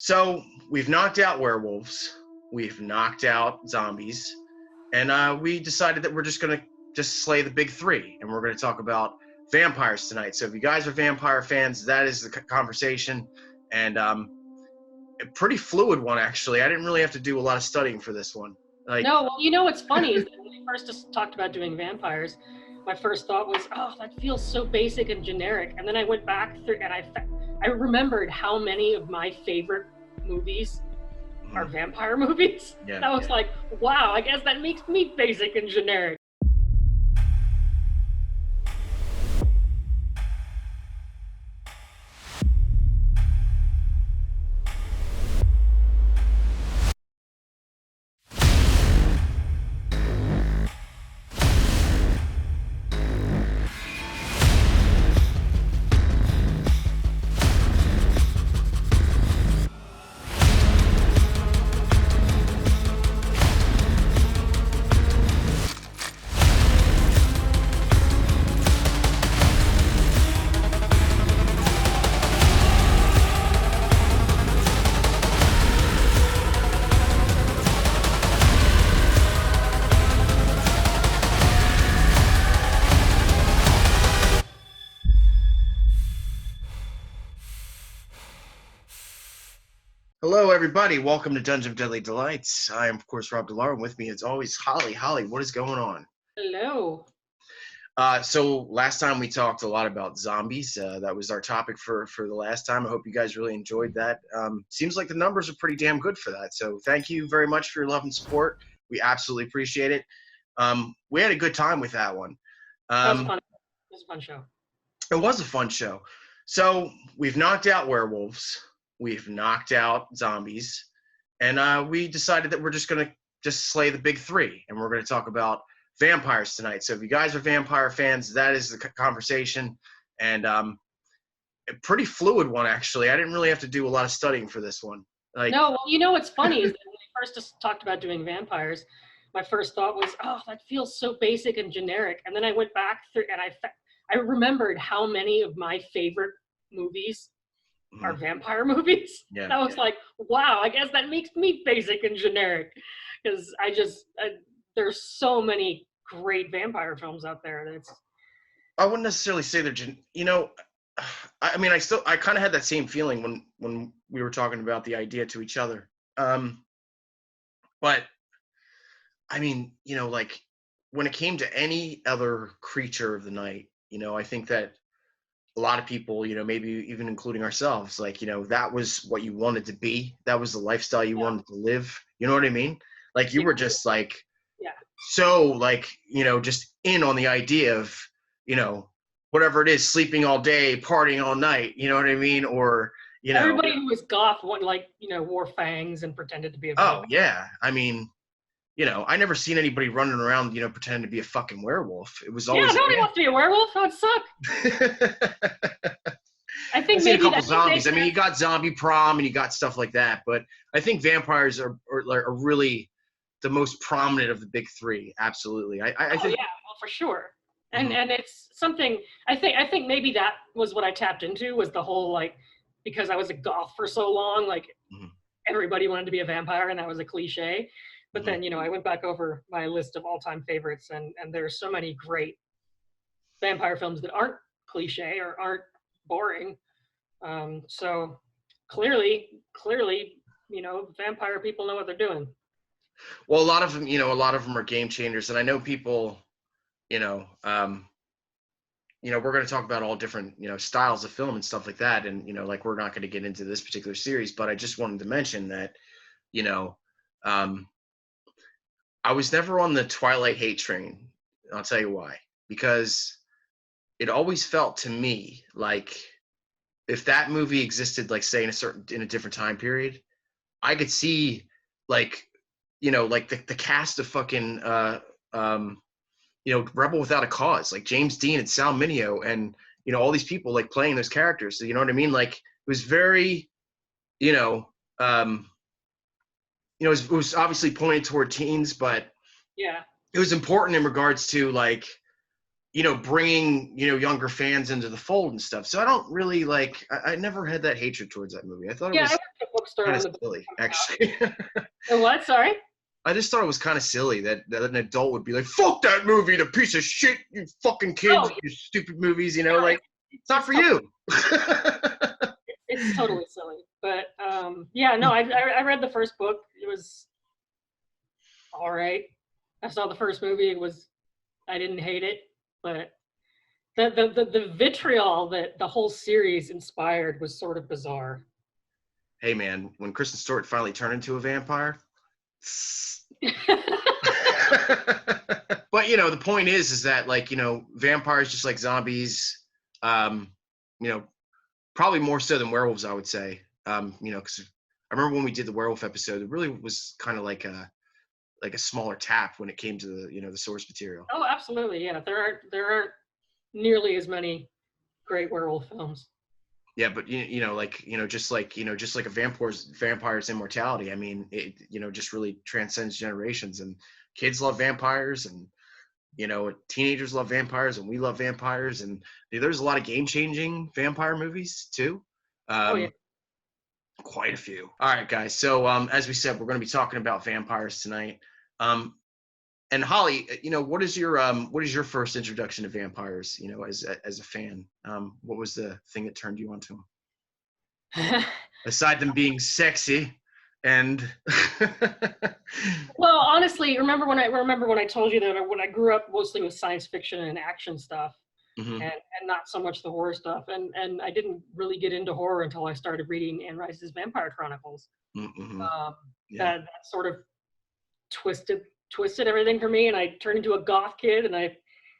So we've knocked out werewolves, we've knocked out zombies, and we decided that we're just gonna slay the big three, and we're gonna talk about vampires tonight. So if you guys are vampire fans, that is the conversation, and a pretty fluid one actually. I didn't really have to do a lot of studying for this one. No, well, you know what's funny is that when we first just talked about doing vampires, my first thought was, oh, that feels so basic and generic. And then I went back through and I remembered how many of my favorite movies are vampire movies. Yeah, I was like, wow, I guess that makes me basic and generic. Hello, everybody. Welcome to Dungeon of Deadly Delights. I am, of course, Rob DiLauro, and with me, as always, Holly. Holly, what is going on? Hello. So last time we talked a lot about zombies. That was our topic for the last time. I hope you guys really enjoyed that. Seems like the numbers are pretty damn good for that. So thank you very much for your love and support. We absolutely appreciate it. We had a good time with that one. That was fun. It was a fun show. It was a fun show. So we've knocked out werewolves. We've knocked out zombies, and we decided that we're just going to slay the big three, and we're going to talk about vampires tonight. So if you guys are vampire fans, that is the conversation, and a pretty fluid one, actually. I didn't really have to do a lot of studying for this one. No, well, you know what's funny is that when we first just talked about doing vampires, my first thought was, oh, that feels so basic and generic. And then I went back through and I remembered how many of my favorite movies are vampire movies. Yeah, I was like, wow, I guess that makes me basic and generic, because there's so many great vampire films out there. I wouldn't necessarily say they're, I kind of had that same feeling when we were talking about the idea to each other. But I mean, like when it came to any other creature of the night, I think that a lot of people, maybe even including ourselves, that was what you wanted to be. That was the lifestyle you wanted to live. You know what I mean? Like you were just so just in on the idea of, whatever it is, sleeping all day, partying all night. You know what I mean? Or, everybody who was goth, wore fangs and pretended to be a vampire. Oh yeah. I mean, I never seen anybody running around, pretending to be a fucking werewolf. It was always nobody wants to be a werewolf. That would suck. I think maybe a couple zombies. I mean, you got zombie prom and you got stuff like that, but I think vampires are really the most prominent of the big three. Absolutely. I think. Yeah, well, for sure. And and it's something I think maybe that was what I tapped into, was the whole because I was a goth for so long, everybody wanted to be a vampire, and that was a cliche. But then, I went back over my list of all-time favorites, and there's so many great vampire films that aren't cliche or aren't boring. So clearly, vampire people know what they're doing. Well, a lot of them are game changers, and I know people, we're going to talk about all different, styles of film and stuff like that, and we're not going to get into this particular series, but I just wanted to mention that, I was never on the Twilight hate train. I'll tell you why. Because it always felt to me like if that movie existed, say in a different time period, I could see the cast of fucking Rebel Without a Cause, like James Dean and Sal Mineo, and all these people playing those characters. So, you know what I mean? It was very, it was obviously pointed toward teens, but yeah, it was important in regards to bringing, younger fans into the fold and stuff. So I don't really I never had that hatred towards that movie. I thought it was. I went to bookstore Kind when of the book silly, comes actually. out. The what? Sorry. I just thought it was kind of silly that an adult would be like, "Fuck that movie, the piece of shit, you fucking kids, Oh, you stupid movies," you know, yeah, like it's not for you. it's totally silly. But yeah, no, I read the first book. It was all right. I saw the first movie. I didn't hate it, but the vitriol that the whole series inspired was sort of bizarre. Hey man, when Kristen Stewart finally turned into a vampire. But the point is that like vampires, just like zombies, um probably more so than werewolves, I would say. Because I remember when we did the werewolf episode, it really was kind of like a smaller tap when it came to the source material. Oh, absolutely, yeah. There aren't nearly as many great werewolf films. Yeah, but just like a vampire's immortality. I mean, it just really transcends generations, and kids love vampires, and teenagers love vampires, and we love vampires, and there's a lot of game-changing vampire movies too. Oh yeah. Quite a few. All right, guys. So as we said, we're going to be talking about vampires tonight. And Holly, what is your first introduction to vampires? As a fan, what was the thing that turned you onto them? Aside them being sexy, and well, honestly, remember when I told you that when I grew up mostly with science fiction and action stuff, mm-hmm. and not so much the horror stuff, and I didn't really get into horror until I started reading Anne Rice's Vampire Chronicles. Mm-hmm. That sort of twisted everything for me, and I turned into a goth kid, and I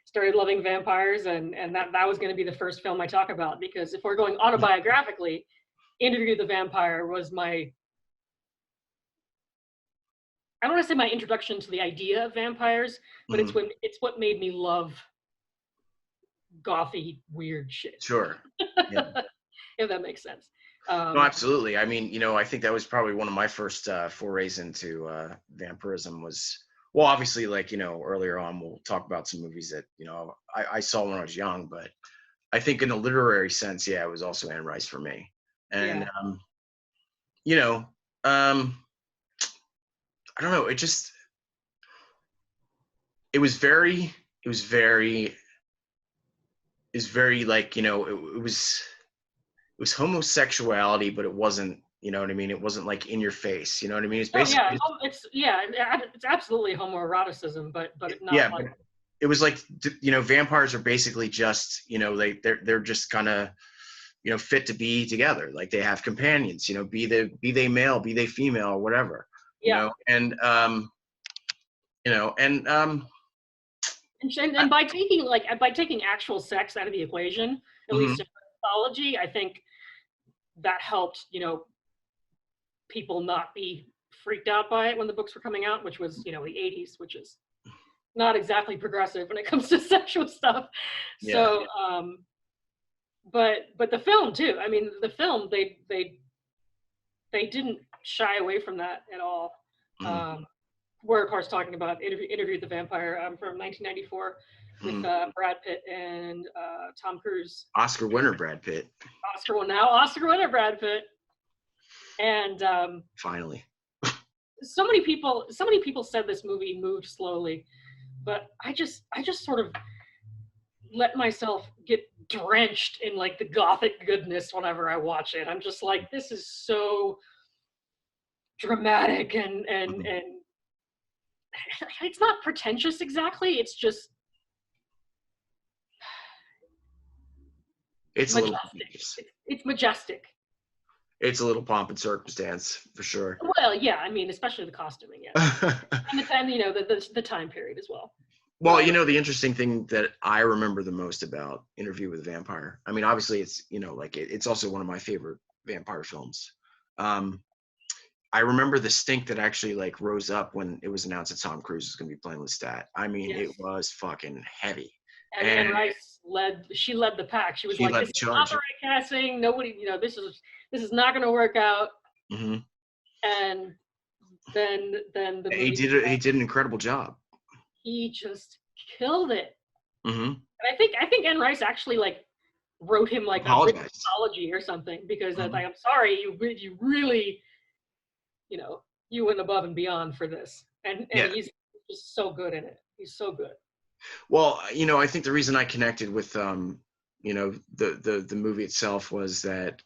started loving vampires, and that was going to be the first film I talk about, because if we're going autobiographically, Interview with the Vampire was I don't want to say my introduction to the idea of vampires, but it's what made me love gothy weird shit. Sure. Yeah. If that makes sense. No, absolutely. I mean, I think that was probably one of my first forays into vampirism was, well, obviously, like, earlier on, we'll talk about some movies that, I saw when I was young, but I think in the literary sense, yeah, it was also Anne Rice for me. And, I don't know, it was very like, it was homosexuality, but it wasn't, you know what I mean? It wasn't like in your face, you know what I mean? It's basically it's absolutely homoeroticism, but not but it was like, vampires are basically just, they're just kind of, fit to be together. Like they have companions, be they male, be they female, or whatever, and and by taking actual sex out of the equation, at least in mythology, I think that helped, people not be freaked out by it when the books were coming out, which was, the 80s, which is not exactly progressive when it comes to sexual stuff. Yeah. So, but the film too. I mean, the film, they didn't shy away from that at all. We're of course talking about Interview with the Vampire from 1994 with Brad Pitt and Tom Cruise. Oscar winner Brad Pitt. Oscar winner Brad Pitt. And finally. so many people said this movie moved slowly, but I just sort of let myself get drenched in like the gothic goodness whenever I watch it. I'm just like, this is so dramatic and it's not pretentious exactly. It's just it's majestic. It's majestic. It's a little pomp and circumstance for sure. Well, yeah, I mean, especially the costuming, yeah, and the time, the time period as well. Well, the interesting thing that I remember the most about Interview with a Vampire, I mean, obviously it's, it's also one of my favorite vampire films. I remember the stink that actually like rose up when it was announced that Tom Cruise was going to be playing Lestat. I mean, It was fucking heavy. And Anne Rice led the pack. She was like, this is not the right casting. Nobody, this is not going to work out. Mm-hmm. And then the he did an incredible job. He just killed it. Mm-hmm. And I think Anne Rice actually like wrote him like a apology or something, because like, I'm sorry, you really you went above and beyond for this, and Yeah. he's just so good in it. He's so good. Well, I think the reason I connected with the movie itself was that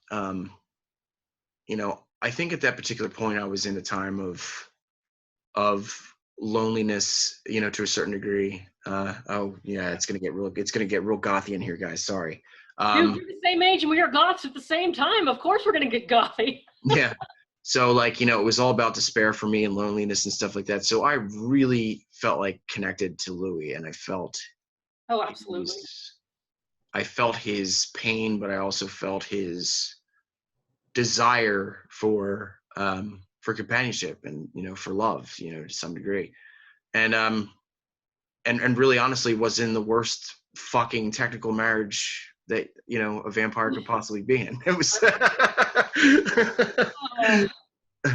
I think at that particular point I was in a time of loneliness, to a certain degree. It's gonna get real gothy in here, guys. Sorry. Dude, we're the same age and we are goths at the same time. Of course we're gonna get gothy. Yeah. So it was all about despair for me and loneliness and stuff like that. So I really felt like connected to Louis, and I felt absolutely. I felt his pain, but I also felt his desire for companionship and for love, to some degree. And really honestly was in the worst fucking technical marriage that a vampire could possibly be in. It was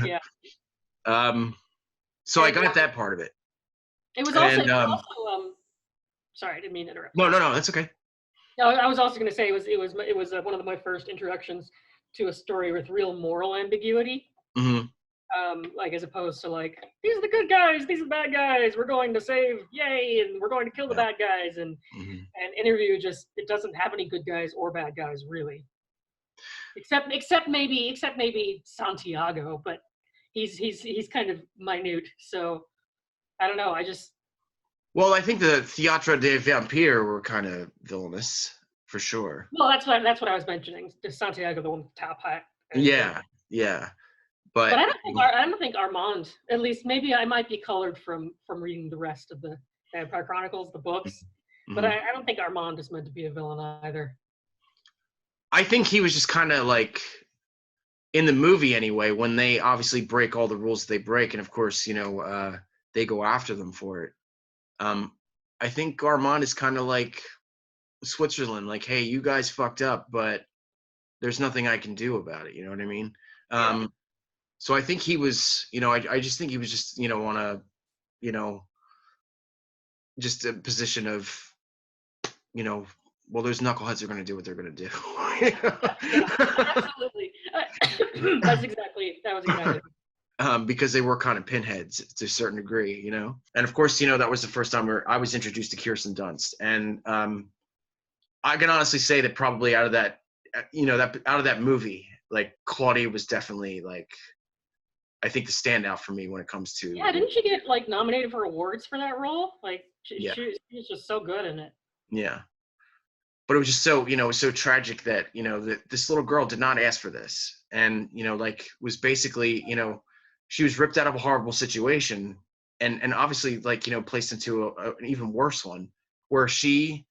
yeah. So I got that part of it. It was also, sorry, I didn't mean to interrupt. No, that's okay. No, I was also going to say it was one of my first introductions to a story with real moral ambiguity. Mm-hmm. As opposed to these are the good guys, these are the bad guys, we're going to save, yay, and we're going to kill the bad guys, and Interview it doesn't have any good guys or bad guys really, except maybe Santiago, but he's kind of minute, so I don't know. Well, I think the Théâtre des Vampires were kind of villainous for sure. Well, that's what I was mentioning. The Santiago, the one with the top hat. Yeah. But I don't think Armand. At least maybe I might be colored from reading the rest of the Vampire Chronicles, the books. But I don't think Armand is meant to be a villain either. I think he was just kind of in the movie anyway, when they obviously break all the rules they break, and of course they go after them for it. I think Armand is kind of like Switzerland, hey, you guys fucked up, but there's nothing I can do about it. You know what I mean? So I think he was, I just think he was just, on a, just a position of, well, those knuckleheads are going to do what they're going to do. Absolutely. That was exactly. Because they were kind of pinheads to a certain degree, And of course, that was the first time where I was introduced to Kirsten Dunst. And I can honestly say that probably out of that, out of that movie, Claudia was definitely I think the standout for me when it comes to. Yeah, didn't she get nominated for awards for that role? She was just so good in it. Yeah, but it was just so it was so tragic that that this little girl did not ask for this, and was basically she was ripped out of a horrible situation, and obviously placed into an even worse one where she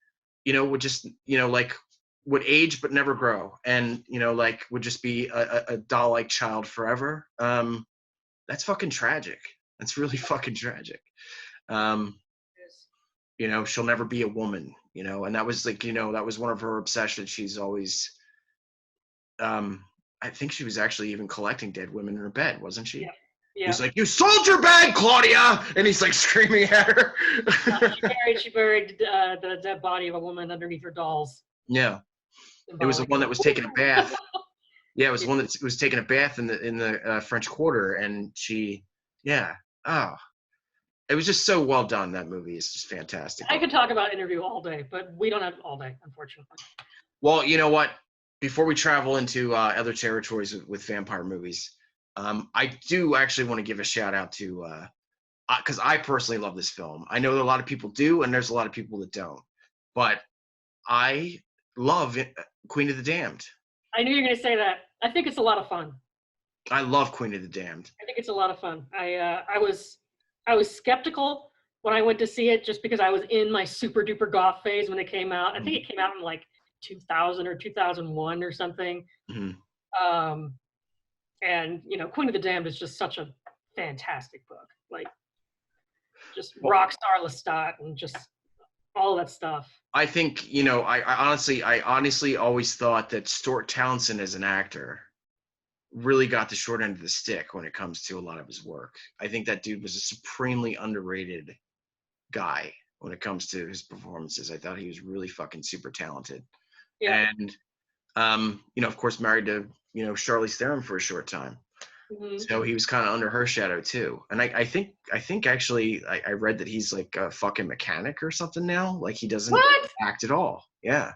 would just would age but never grow, and would just be a doll-like child forever. That's fucking tragic. That's really fucking tragic. She'll never be a woman, and that was that was one of her obsessions. She's always, I think she was actually even collecting dead women in her bed, wasn't she? Yeah. He's like, "You sold your bag, Claudia!" And he's screaming at her. She buried the dead body of a woman underneath her dolls. Yeah. It was the one that was taking a bath. Yeah, it was one that was taking a bath in the French Quarter, and she, it was just so well done. That movie is just fantastic. I could talk about Interview all day, but we don't have all day, unfortunately. Well, you know what? Before we travel into other territories with vampire movies, I do actually want to give a shout out to, because I personally love this film. I know that a lot of people do, and there's a lot of people that don't, but I love Queen of the Damned. I knew you were going to say that. I think it's a lot of fun. I love Queen of the Damned. I think it's a lot of fun. I was skeptical when I went to see it, just because I was in my super duper goth phase when it came out. I think it came out in 2000 or 2001 or something. Mm-hmm. And Queen of the Damned is just such a fantastic book. Just rock star Lestat and just all that stuff. I think, I honestly always thought that Stuart Townsend as an actor really got the short end of the stick when it comes to a lot of his work. I think that dude was a supremely underrated guy when it comes to his performances. I thought he was really fucking super talented. Yeah. And, of course, married to, Charlize Theron for a short time. Mm-hmm. So he was kind of under her shadow too. And I think actually I read that he's like a fucking mechanic or something now. Like he doesn't What? act at all. Yeah.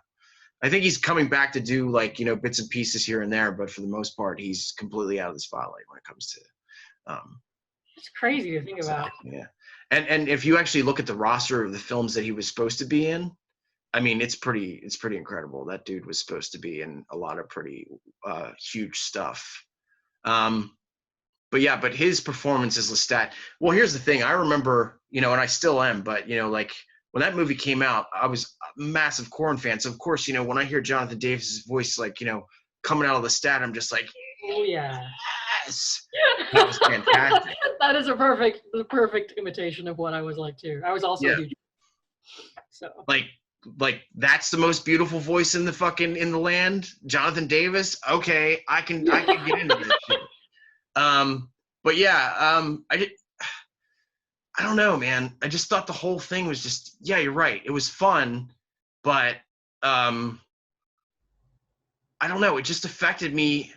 I think he's coming back to do like, bits and pieces here and there, but for the most part, he's completely out of the spotlight when it comes to It's crazy to think about. yeah. And if you actually look at the roster of the films that he was supposed to be in, I mean, it's pretty incredible. That dude was supposed to be in a lot of pretty huge stuff. But yeah, but his performance as Lestat. Well, here's the thing. I remember, and I still am, but like when that movie came out, I was a massive Korn fan. So of course, when I hear Jonathan Davis' voice, like, coming out of Lestat, I'm just like, oh yeah, yes, that was fantastic. That is the perfect imitation of what I was like too. I was also a huge. So like that's the most beautiful voice in the land, Jonathan Davis. Okay, I can get into this shit. But yeah, I don't know, man. I just thought the whole thing was just, yeah, you're right. It was fun, but I don't know. It just affected me.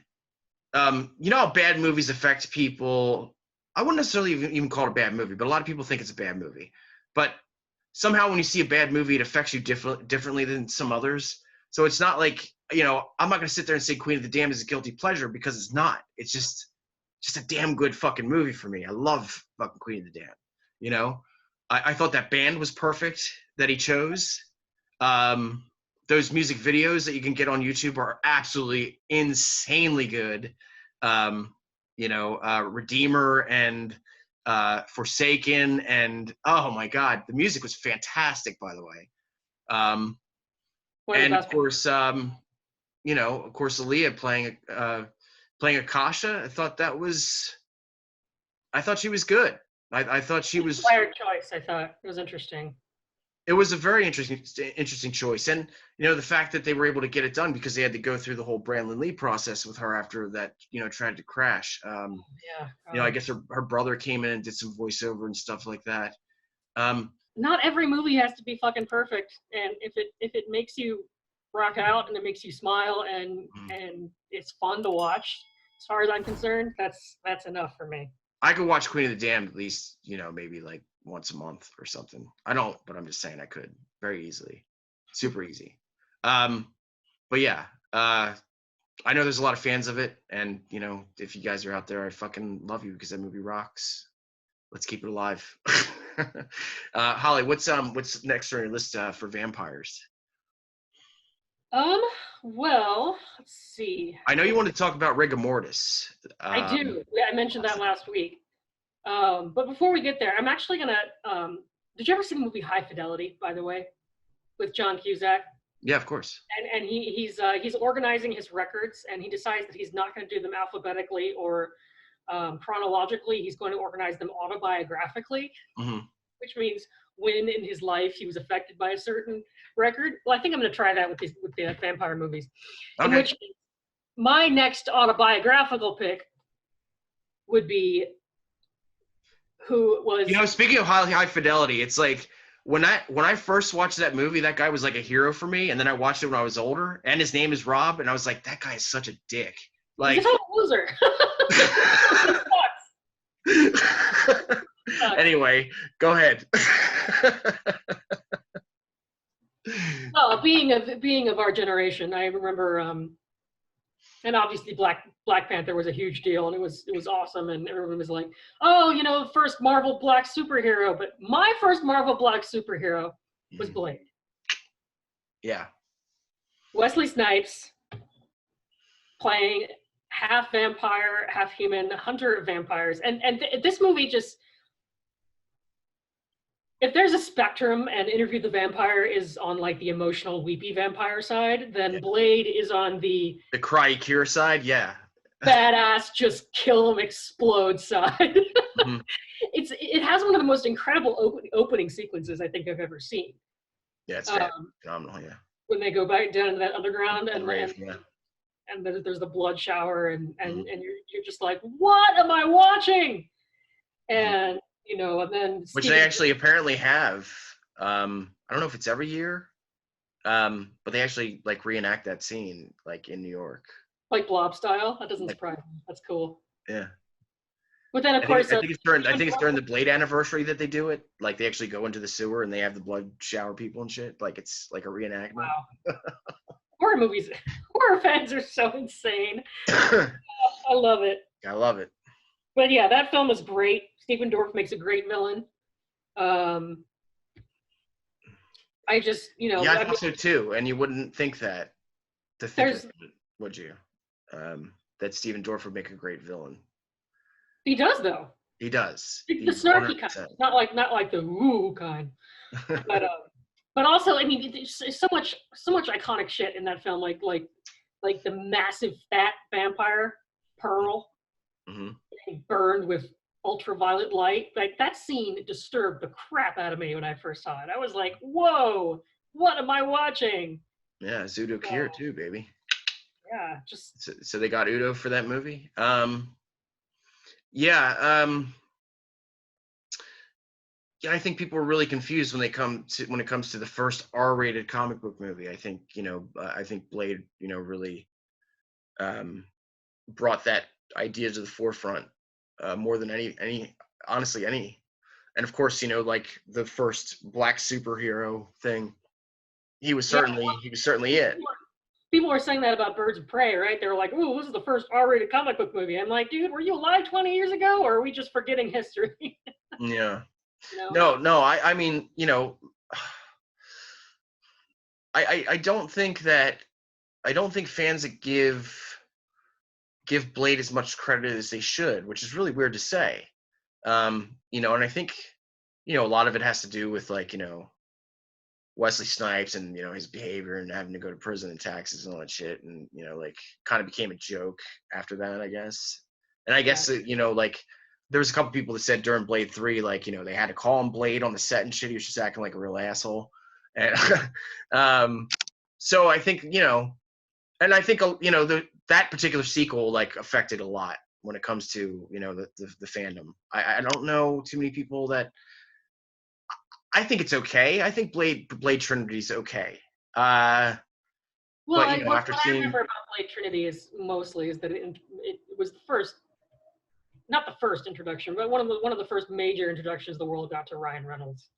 You know how bad movies affect people. I wouldn't necessarily even call it a bad movie, but a lot of people think it's a bad movie. But somehow when you see a bad movie, it affects you differently than some others. So it's not like, I'm not going to sit there and say Queen of the Damned is a guilty pleasure, because it's not. It's just a damn good fucking movie for me. I love fucking Queen of the Damned. I thought that band was perfect that he chose. Those music videos that you can get on YouTube are absolutely insanely good. Redeemer and Forsaken, and oh my God, the music was fantastic, by the way. And of course, Aaliyah playing Akasha. I thought she was good. I thought she was inspired choice. I thought it was interesting. It was a very interesting choice, and the fact that they were able to get it done because they had to go through the whole Brandon Lee process with her after that tragic crash. I guess her brother came in and did some voiceover and stuff like that. Not every movie has to be fucking perfect, and if it makes you rock out and it makes you smile and it's fun to watch, as far as I'm concerned, that's enough for me. I could watch Queen of the Damned at least, maybe like once a month or something. I don't, but I'm just saying I could very easily, super easy. But yeah, I know there's a lot of fans of it, and if you guys are out there, I fucking love you because that movie rocks. Let's keep it alive. Holly, what's next on your list for vampires? Well, let's see. I know you want to talk about Rigor Mortis. I do. Yeah, I mentioned that last week. But before we get there, I'm actually gonna. Did you ever see the movie High Fidelity, by the way, with John Cusack? Yeah, of course. And he's organizing his records, and he decides that he's not going to do them alphabetically or chronologically. He's going to organize them autobiographically, which means when in his life he was affected by a certain record. Well, I think I'm going to try that with the vampire movies. Okay. In which my next autobiographical pick would be who was. Speaking of high fidelity, it's like when I first watched that movie, that guy was like a hero for me, and then I watched it when I was older, and his name is Rob, and I was like, that guy is such a dick. Like, he's a loser. Anyway, go ahead. Well, being of our generation, I remember, and obviously Black Panther was a huge deal, and it was awesome, and everyone was like, oh, first Marvel Black superhero. But my first Marvel Black superhero was Blade. Yeah. Wesley Snipes playing half vampire, half human, hunter of vampires, and this movie just. If there's a spectrum and Interview the Vampire is on like the emotional weepy vampire side, then Blade is on the cry cure side, yeah. Badass just kill 'em explode side. It has one of the most incredible opening sequences I think I've ever seen. Yeah, it's phenomenal, yeah. When they go back down to that underground and Rave, and there's the blood shower and you're just like, what am I watching? And and then which they actually apparently have. I don't know if it's every year, but they actually like reenact that scene like in New York, like Blob style. That doesn't surprise me. That's cool. Yeah. But then, of I think course, I think it's during the Blade anniversary that they do it. Like they actually go into the sewer and they have the blood shower people and shit. Like it's like a reenactment. Wow. Horror movies, horror fans are so insane. I love it. I love it. But yeah, that film is great. Stephen Dorff makes a great villain. I just, Yeah, I think so too. And you wouldn't think that would you? That Stephen Dorff would make a great villain. He does though. He does. The snarky kind, not like the woo kind. But also, I mean, there's so much iconic shit in that film, like the massive fat vampire Pearl, burned with ultraviolet light. Like that scene disturbed the crap out of me when I first saw it. I was like, "Whoa, what am I watching?" Yeah, Udo Kier too, baby. Yeah, just so they got Udo for that movie. Yeah, I think people are really confused when it comes to the first R-rated comic book movie. I think I think Blade really brought that idea to the forefront more than any honestly any. And of course, like the first black superhero thing, he was certainly it. People were saying that about Birds of Prey, right? They were like, "Ooh, this is the first R-rated comic book movie." I'm like, dude, were you alive 20 years ago, or are we just forgetting history? Yeah. No. I mean, I don't think fans that give Blade as much credit as they should, which is really weird to say. And I think, a lot of it has to do with Wesley Snipes and, his behavior and having to go to prison and taxes and all that shit. And, kind of became a joke after that, I guess. And I guess, there was a couple people that said during Blade 3, they had to call him Blade on the set and shit. He was just acting like a real asshole. And so I think, and I think, that particular sequel, affected a lot when it comes to, the fandom. I don't know too many people that, I think it's okay. I think Blade Trinity's okay. Well, what I remember about Blade Trinity is that it was the first, not the first introduction, but one of the first major introductions the world got to Ryan Reynolds.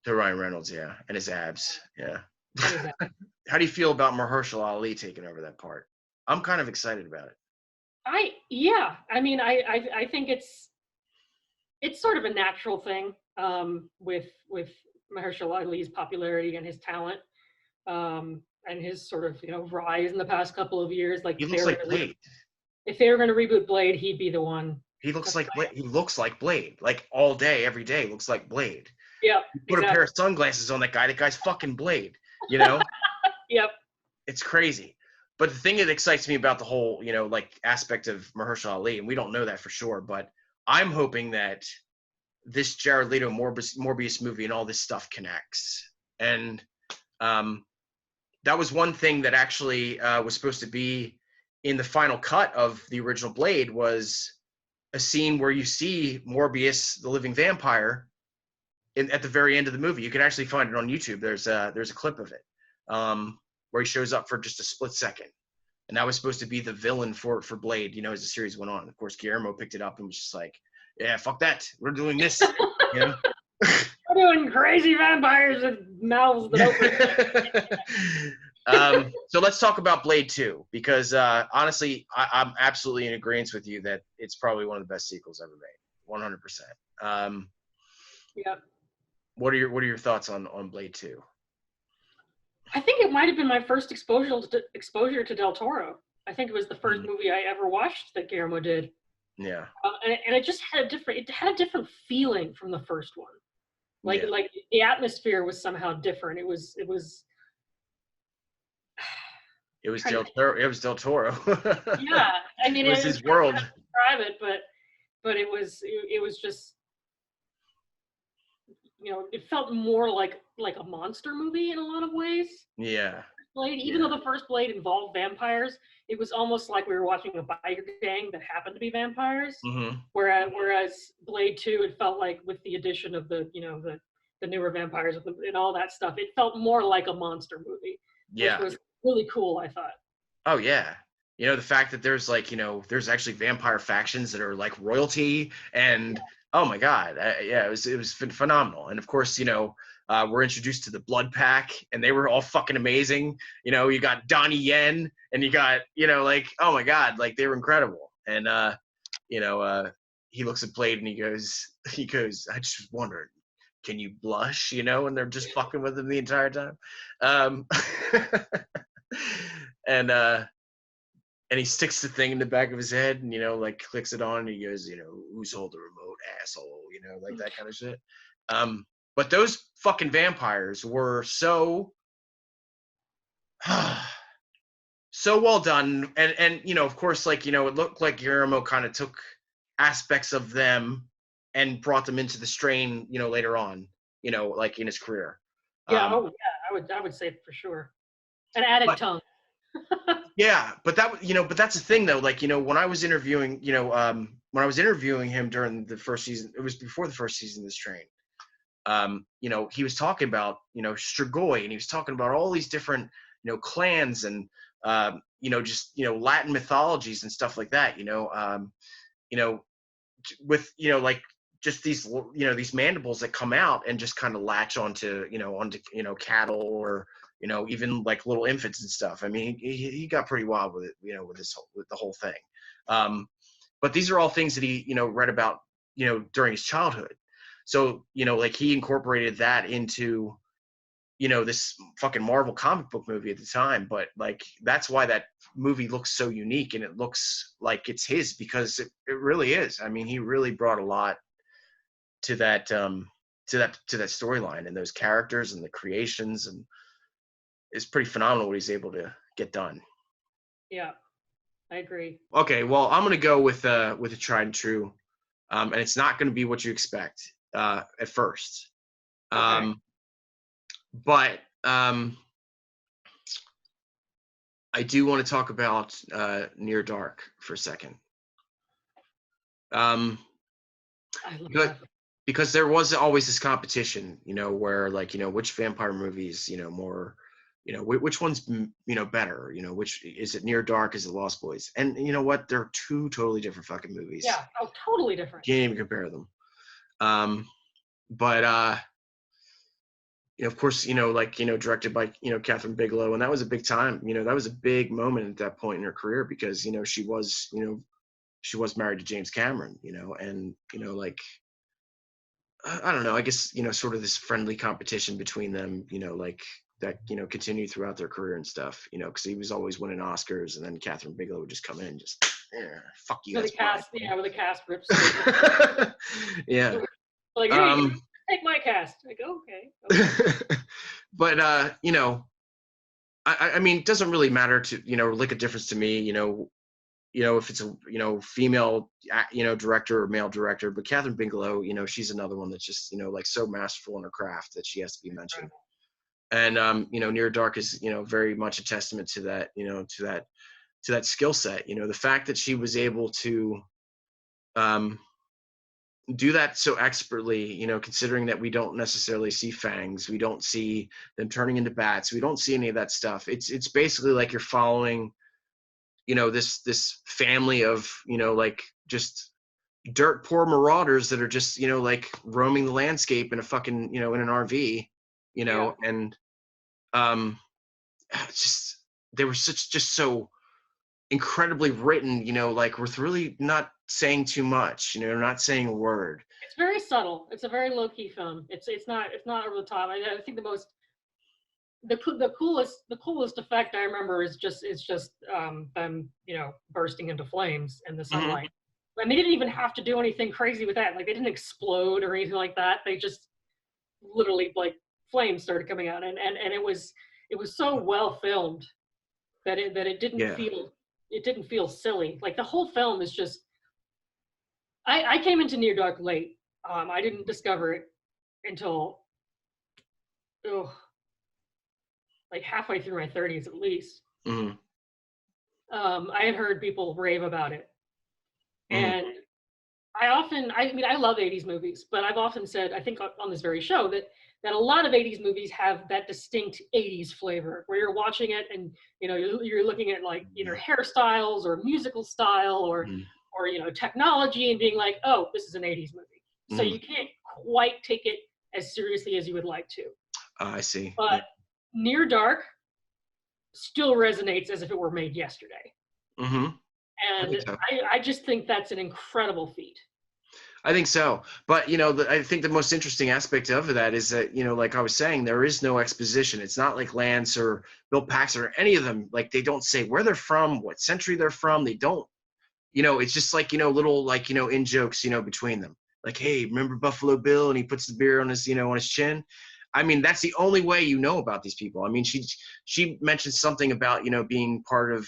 Yeah, and his abs, yeah. How do you feel about Mahershala Ali taking over that part? I'm kind of excited about it. I mean, I think it's sort of a natural thing with Mahershala Ali's popularity and his talent, and his sort of rise in the past couple of years. Like he looks like Blade. If they were going to reboot Blade, he'd be the one. He looks like Blade. He looks like Blade. Like all day, every day, looks like Blade. Yeah. You put a pair of sunglasses on that guy. That guy's fucking Blade. Yep. It's crazy. But the thing that excites me about the whole, aspect of Mahershala Ali, and we don't know that for sure, but I'm hoping that this Jared Leto Morbius movie and all this stuff connects. And that was one thing that actually was supposed to be in the final cut of the original Blade, was a scene where you see Morbius, the living vampire, at the very end of the movie. You can actually find it on YouTube. There's a clip of it where he shows up for just a split second. And that was supposed to be the villain for Blade, as the series went on. Of course, Guillermo picked it up and was just like, yeah, fuck that. We're doing this. We're doing crazy vampires with mouths that open. So let's talk about Blade 2, because honestly, I'm absolutely in agreement with you that it's probably one of the best sequels ever made, 100%. Yeah. What are your thoughts on Blade 2? I think it might have been my first exposure to Del Toro. I think it was the first movie I ever watched that Guillermo did. Yeah. And it just had a different feeling from the first one. Like the atmosphere was somehow different. It was Del Toro. Yeah, I mean, it was his world. Describe it, but it was just, it felt more like a monster movie in a lot of ways. Yeah. Blade, even though the first Blade involved vampires, it was almost like we were watching a biker gang that happened to be vampires. Mm-hmm. Whereas Blade 2, it felt like, with the addition of the newer vampires and all that stuff, it felt more like a monster movie. Yeah. Which was really cool, I thought. Oh yeah. You know, the fact that there's like, you know, there's actually vampire factions that are like royalty, and oh my God, yeah, it was phenomenal. And of course, you know, we're introduced to the Blood Pack, and they were all fucking amazing. You know, you got Donnie Yen, and you got, you know, like, oh my God, like they were incredible. And you know, he looks at Blade and he goes, I just wondered, can you blush? You know, and they're just fucking with him the entire time. Um, and and he sticks the thing in the back of his head and, you know, like clicks it on and he goes, you know, who's hold the remote, asshole, you know, like that kind of shit. But those fucking vampires were so so well done. And you know, of course, like, you know, it looked like Guillermo kind of took aspects of them and brought them into the strain, you know, later on, you know, like in his career. Yeah, oh yeah, I would say for sure. An added tongue. Yeah, but but that's the thing though. Like, you know, when I was interviewing, you know, when I was interviewing him during the first season, it was before the first season of this train. You know, he was talking about, you know, Strigoi, and he was talking about all these different, you know, clans and, you know, just, you know, Latin mythologies and stuff like that. You know, with, you know, like just these, you know, these mandibles that come out and just kind of latch onto, you know, cattle or, you know, even like little infants and stuff. I mean, he got pretty wild with it, you know, with the whole thing. But these are all things that he, you know, read about, you know, during his childhood. So, you know, like he incorporated that into, you know, this fucking Marvel comic book movie at the time. But like, that's why that movie looks so unique and it looks like it's his, because it really is. I mean, he really brought a lot to that, to that storyline and those characters and the creations, and it's pretty phenomenal what he's able to get done. Yeah, I agree. Okay, well, I'm gonna go with a tried and true, and it's not gonna be what you expect at first, Okay. but I do want to talk about Near Dark for a second. I love that. Because there was always this competition, you know, where like, you know, which vampire movies, you know, more, you know, which one's, you know, better, you know, which is it, Near Dark, is it Lost Boys? And you know what, they're two totally different fucking movies. Yeah, oh, totally different. Can't even compare them. But you know, of course, you know, like, you know, directed by, you know, Catherine Bigelow, and that was a big time, you know, that was a big moment at that point in her career, because, you know, she was married to James Cameron, you know, and, you know, like, I don't know, I guess, you know, sort of this friendly competition between them, you know, like that, you know, continued throughout their career and stuff, you know, because he was always winning Oscars, and then Catherine Bigelow would just come in and just, fuck you. With the cast, yeah, with the cast rips. Yeah. Like, hey, take my cast. Like, okay. But you know, I mean, it doesn't really matter to, you know, like a difference to me, you know, if it's a, you know, female, you know, director or male director. But Catherine Bigelow, you know, she's another one that's just, you know, like so masterful in her craft that she has to be mentioned. And you know, Near Dark is, you know, very much a testament to that, you know, to that skill set. You know, the fact that she was able to do that so expertly, you know, considering that we don't necessarily see fangs, we don't see them turning into bats, we don't see any of that stuff. It's basically like you're following, you know, this family of, you know, like just dirt poor marauders that are just, you know, like roaming the landscape in a fucking, you know, in an RV, you know. Yeah. And just they were just so incredibly written, you know, like with really not saying too much, you know, not saying a word. It's very subtle. It's a very low key film. It's not over the top. I think the coolest effect I remember is just them, you know, bursting into flames in the sunlight. Mm-hmm. And they didn't even have to do anything crazy with that. Like, they didn't explode or anything like that. They just literally, like, flames started coming out, and it was so well filmed that it didn't feel silly. Like, the whole film is just. I came into Near Dark late. I didn't discover it until like halfway through my 30s at least. Mm-hmm. I had heard people rave about it. Mm-hmm. And I mean, I love 80s movies, but I've often said, I think on this very show, that that a lot of 80s movies have that distinct 80s flavor where you're watching it and, you know, you're looking at like either hairstyles or musical style or, you know, technology and being like, oh, this is an 80s movie. So you can't quite take it as seriously as you would like to. I see. But Near Dark still resonates as if it were made yesterday. And I just think that's an incredible feat. I think so. But, you know, I think the most interesting aspect of that is that, you know, like I was saying, there is no exposition. It's not like Lance or Bill Paxton or any of them. Like, they don't say where they're from, what century they're from. They don't, you know, it's just like, you know, little, like, you know, in jokes, you know, between them. Like, hey, remember Buffalo Bill? And he puts the beer on his, you know, on his chin. I mean, that's the only way you know about these people. I mean, she mentioned something about, you know, being part of,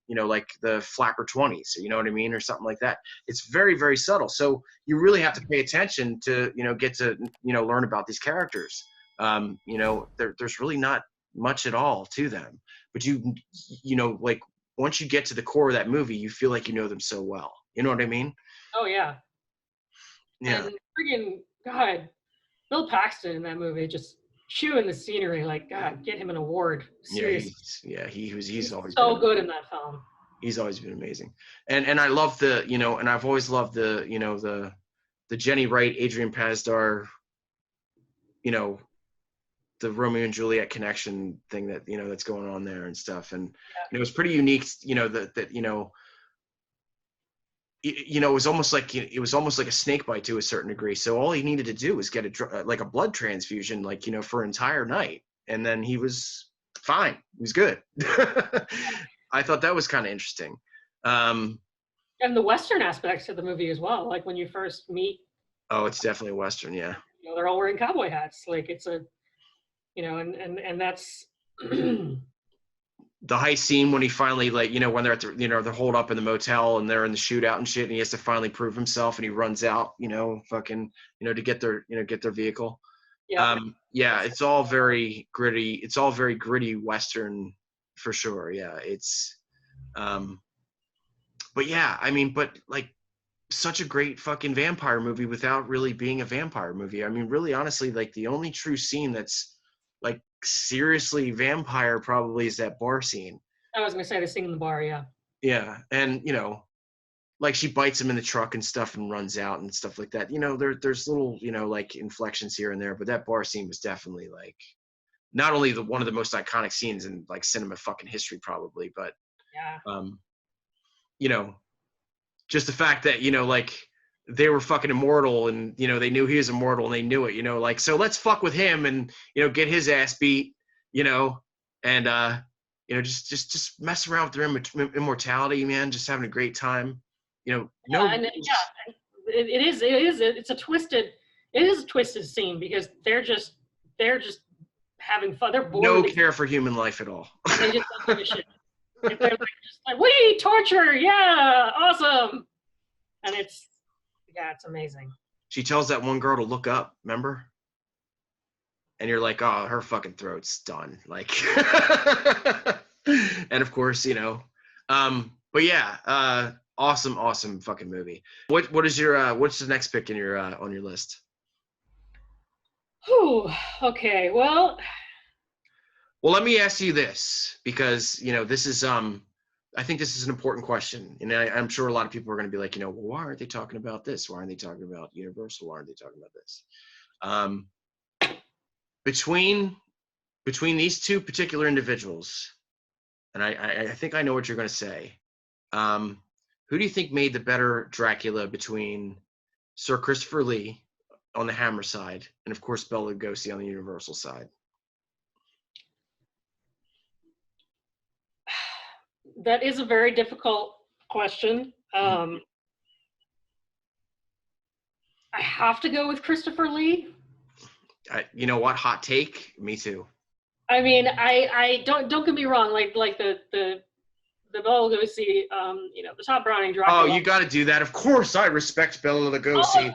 you know, like the Flapper 20s, you know what I mean, or something like that. It's very, very subtle. So you really have to pay attention to, you know, get to, you know, learn about these characters. You know, there's really not much at all to them. But you know, like once you get to the core of that movie, you feel like you know them so well. You know what I mean? Oh, yeah. Yeah. And friggin', God, Bill Paxton in that movie just chewing the scenery, like, God, get him an award. Seriously. He's always so been good in that film. He's always been amazing. And I love the, you know, and I've always loved the, you know, the Jenny Wright, Adrian Pasdar, you know, the Romeo and Juliet connection thing that, you know, that's going on there and stuff. And it was pretty unique, you know, that you know, you know, it was almost like a snake bite to a certain degree. So all he needed to do was get like a blood transfusion, like, you know, for an entire night. And then he was fine. He was good. I thought that was kind of interesting. And the Western aspects of the movie as well. Like when you first meet. Oh, it's definitely a Western. Yeah. You know, they're all wearing cowboy hats. Like it's a, you know, and that's. The heist scene when he finally, like, you know, when they're at the, you know, they're holed up in the motel and they're in the shootout and shit, and he has to finally prove himself and he runs out, you know, fucking, you know, to get their vehicle. Yeah, it's all very gritty. It's all very gritty Western for sure. Yeah, it's, but yeah, I mean, but like such a great fucking vampire movie without really being a vampire movie. I mean, really, honestly, like the only true scene that's like seriously vampire probably is that bar scene. I was gonna say the scene in the bar, yeah. Yeah, and you know, like she bites him in the truck and stuff and runs out and stuff like that. You know, there's little, you know, like inflections here and there, but that bar scene was definitely like not only one of the most iconic scenes in like cinema fucking history probably, but you know, just the fact that, you know, like they were fucking immortal and, you know, they knew he was immortal and they knew it, you know, like, so let's fuck with him and, you know, get his ass beat, you know, and, you know, just mess around with their immortality, man, just having a great time, you know. It's a twisted scene because they're just having fun. They're bored. No care for human life at all. They just don't give a shit. They're like, just like, we torture, yeah, awesome. And it's amazing. She tells that one girl to look up, remember? And you're like, oh, her fucking throat's done. Like, and of course, you know, but yeah, awesome fucking movie. What is your, what's the next pick in your, on your list? Whew, okay, well, let me ask you this, because, you know, this is, I think this is an important question. And I'm sure a lot of people are going to be like, you know, well, why aren't they talking about this? Why aren't they talking about Universal? Why aren't they talking about this? Between these two particular individuals, and I think I know what you're going to say. Who do you think made the better Dracula between Sir Christopher Lee on the Hammer side and, of course, Bela Lugosi on the Universal side? That is a very difficult question. I have to go with Christopher Lee. You know what? Hot take. Me too. I mean, I don't get me wrong. Like the Bela Lugosi, you know, the top Browning Dracula. Oh, you got to do that. Of course, I respect Bela Lugosi.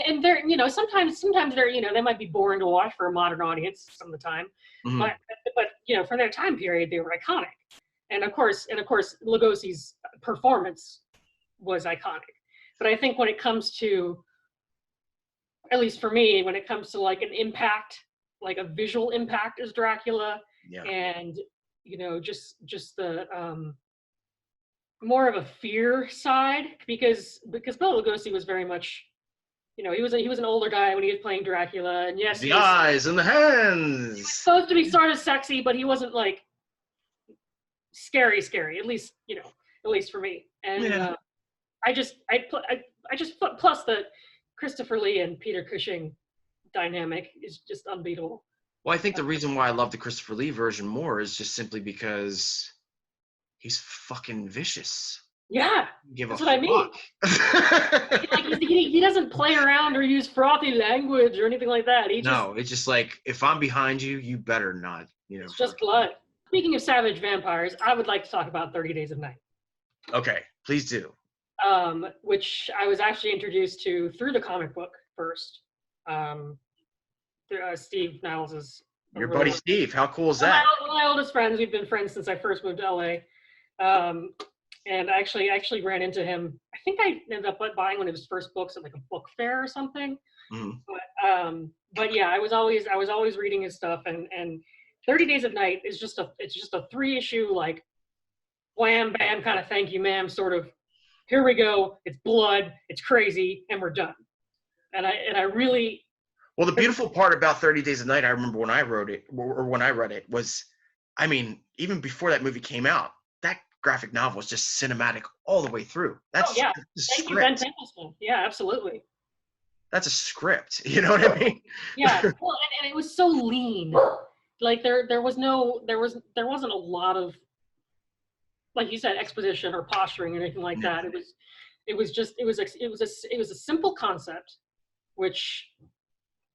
And they're, you know, sometimes they're, you know, they might be boring to watch for a modern audience some of the time, but you know, for their time period, they were iconic. And of course, Lugosi's performance was iconic. But I think when it comes to at least for me, when it comes to like an impact, like a visual impact as Dracula, and just the more of a fear side, because Bela Lugosi was very much, he was an older guy when he was playing Dracula, and yes, the eyes and the hands. He was supposed to be sort of sexy, but he wasn't like scary, at least for me. And plus the Christopher Lee and Peter Cushing dynamic is just unbeatable. Well, I think the reason why I love the Christopher Lee version more is just simply because he's fucking vicious. Yeah, that's what I mean. Like, he doesn't play around or use frothy language or anything like that. It's just like, if I'm behind you, you better not. It's just blood. Speaking of savage vampires, I would like to talk about 30 Days of Night. Okay, please do. Which I was actually introduced to through the comic book first. Steve Niles' your buddy Steve. How cool is that? My oldest friends. We've been friends since I first moved to LA. And I actually ran into him. I think I ended up buying one of his first books at like a book fair or something. Mm-hmm. But yeah, I was always reading his stuff, and 30 Days of Night is just a 3-issue like wham bam kind of thank you ma'am sort of, here we go, it's blood, it's crazy, and we're done. And I really, well, the beautiful part about 30 Days of Night, I remember when I wrote it, or when I read it, was, I mean, even before that movie came out, that graphic novel was just cinematic all the way through. That's Thank you, Ben Templesman. Yeah, absolutely. That's a script. You know what I mean? Yeah. Well, and it was so lean. Like there wasn't a lot of, like you said, exposition or posturing or anything like that. It was a simple concept, which,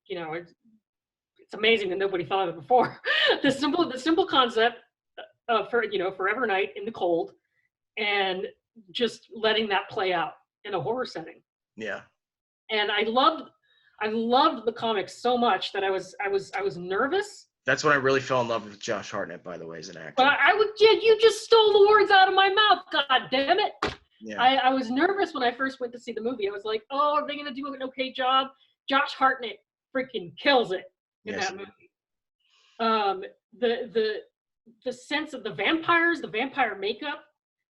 it's amazing that nobody thought of it before. the simple concept of Forever Night in the cold, and just letting that play out in a horror setting. Yeah. And I loved the comics so much that I was nervous. That's when I really fell in love with Josh Hartnett, by the way, as an actor. But you just stole the words out of my mouth. God damn it. Yeah. I was nervous when I first went to see the movie. I was like, oh, are they going to do an okay job? Josh Hartnett freaking kills it in that movie. The sense of the vampires, the vampire makeup,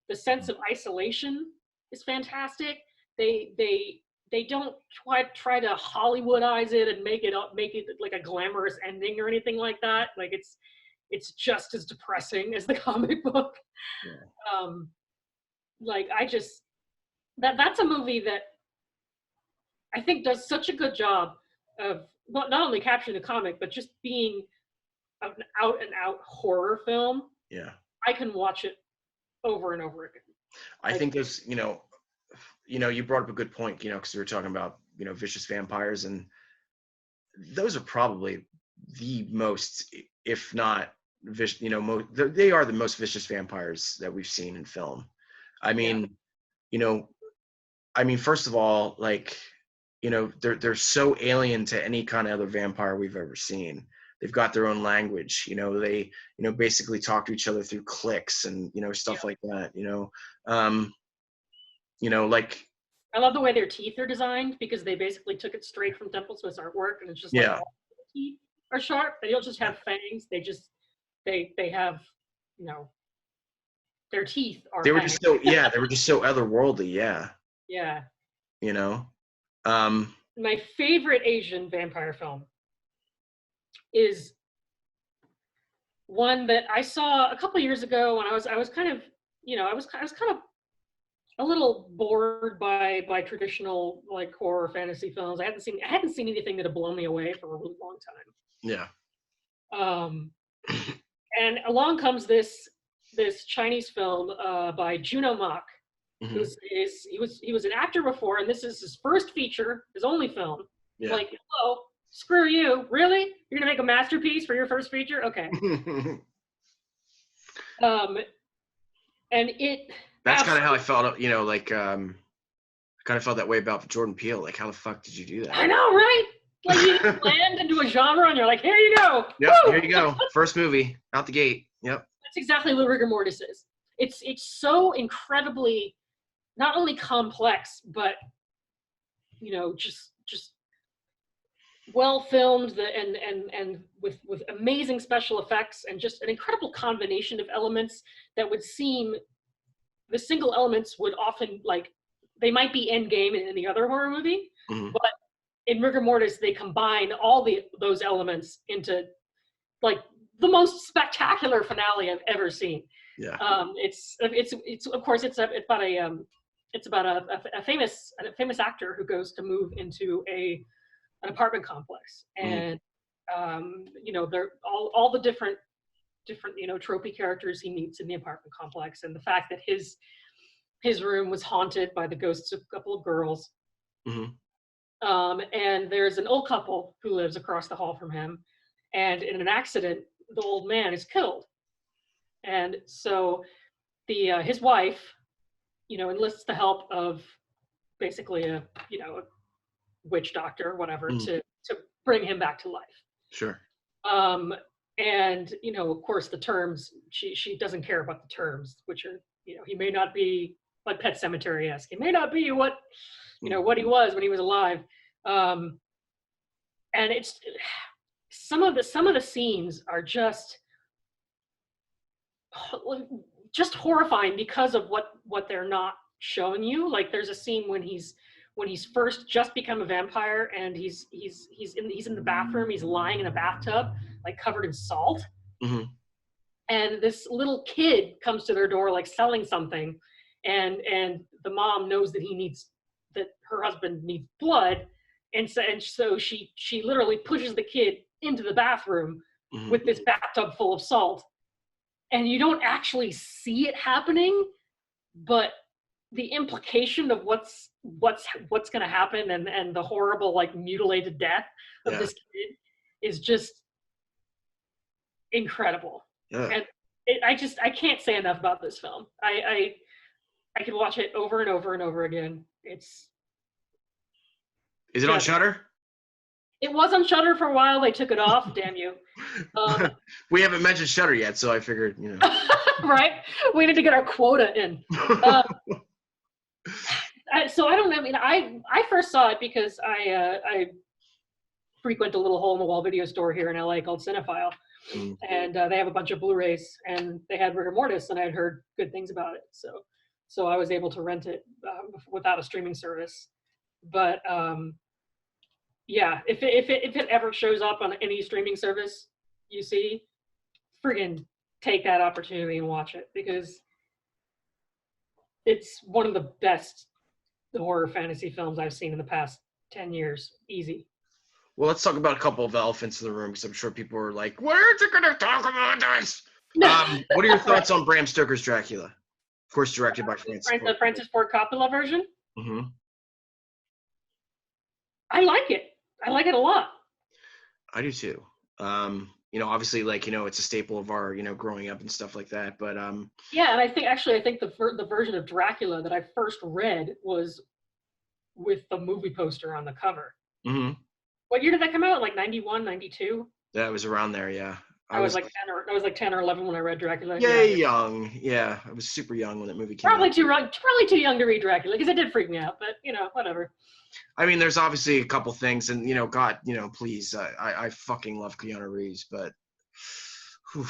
the sense of isolation is fantastic. They don't try to Hollywoodize it and make it like a glamorous ending or anything like that. Like it's just as depressing as the comic book. Yeah. That's a movie that I think does such a good job of not only capturing the comic, but just being an out and out horror film. Yeah. I can watch it over and over again. I think there's, you brought up a good point, because we were talking about, vicious vampires, and those are probably the most, if not vicious, they are the most vicious vampires that we've seen in film. I mean, first of all, like, they're so alien to any kind of other vampire we've ever seen. They've got their own language, they, basically talk to each other through clicks and, stuff like that, like, I love the way their teeth are designed, because they basically took it straight from Temple Smith's artwork, and it's just like all the teeth are sharp. They don't just have fangs. They have, their teeth are. They were fangs. They were just so otherworldly. Yeah. Yeah. My favorite Asian vampire film is one that I saw a couple of years ago when I was kind of, I was kind of a little bored by traditional like horror fantasy films. I hadn't seen anything that had blown me away for a really long time. Yeah. And along comes this Chinese film by Juno Mak. Mm-hmm. He was an actor before, and this is his first feature, his only film. Yeah. Like, oh, screw you, really? You're gonna make a masterpiece for your first feature? Okay. And it. That's kind of how I felt, I kind of felt that way about Jordan Peele. Like, how the fuck did you do that? I know, right? Like, you just land into a genre and you're like, here you go. Yep, here you go. First movie, out the gate. Yep. That's exactly what Rigor Mortis is. It's so incredibly, not only complex, but, just well filmed, and with amazing special effects and just an incredible combination of elements that would seem, the single elements would often, like, they might be end game in the other horror movie, Mhm. but in Rigor Mortis they combine all those elements into like the most spectacular finale I've ever seen. Yeah. It's of course it's about a famous actor who goes to move into an apartment complex, Mhm. and they're all the different tropey characters he meets in the apartment complex, and the fact that his room was haunted by the ghosts of a couple of girls. Mhm. And there's an old couple who lives across the hall from him, and in an accident the old man is killed, and so his wife enlists the help of basically a witch doctor or whatever Mhm. to bring him back to life. Sure. Um, and of course, the terms, she doesn't care about the terms, which are, he may not be like Pet Cemetery-esque. He may not be what Mhm. what he was when he was alive. Um, and it's some of the scenes are just horrifying because of what they're not showing you. Like there's a scene when he's first just become a vampire, and he's in the bathroom, he's lying in a bathtub like covered in salt, Mhm. and this little kid comes to their door like selling something, and the mom knows that her husband needs blood, and so she literally pushes the kid into the bathroom Mhm. with this bathtub full of salt, and you don't actually see it happening, but the implication of what's going to happen, and the horrible like mutilated death of Yeah. this kid is just incredible. Yeah. And I can't say enough about this film. I could watch it over and over and over again. It's Is it on just, Shudder? it was on Shudder for a while. They took it off. Damn you. We haven't mentioned Shudder yet, so I figured, Right? We need to get our quota in. So I don't know. I mean, I first saw it because I frequent a little hole in the wall video store here in LA called Cinephile, Mm. and they have a bunch of Blu-rays, and they had Rigor Mortis, and I had heard good things about it, so I was able to rent it without a streaming service. But yeah, if it ever shows up on any streaming service you see, friggin' take that opportunity and watch it, because it's one of the best horror fantasy films I've seen in the past 10 years. Easy. Well, let's talk about a couple of elephants in the room, because I'm sure people are like, "Where's it gonna talk about this?" What are your thoughts on Bram Stoker's Dracula? Of course, directed by Francis Ford. The Francis Ford Coppola version? Mm-hmm. I like it. I like it a lot. I do too. Obviously, like, it's a staple of our, growing up and stuff like that. But yeah, and I think the version of Dracula that I first read was with the movie poster on the cover. Mm-hmm. What year did that come out? Like 91, 92? That was around there, yeah. I was like 10 or 11 when I read Dracula. Yeah, Yeah. young. Yeah, I was super young when that movie came Probably out. Probably too young to read Dracula, because it did freak me out. But whatever. I mean, there's obviously a couple things, and God, please, I fucking love Keanu Reeves, but whew,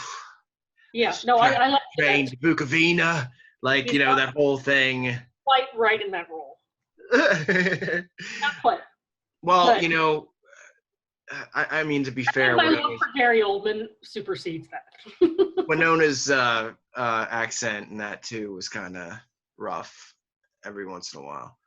yeah, no, I like trained Bukovina, like that whole thing. Quite right in that role. Not quite. Well, but, I mean, to be fair, my love for Gary Oldman supersedes that. Winona's accent in that too was kind of rough every once in a while.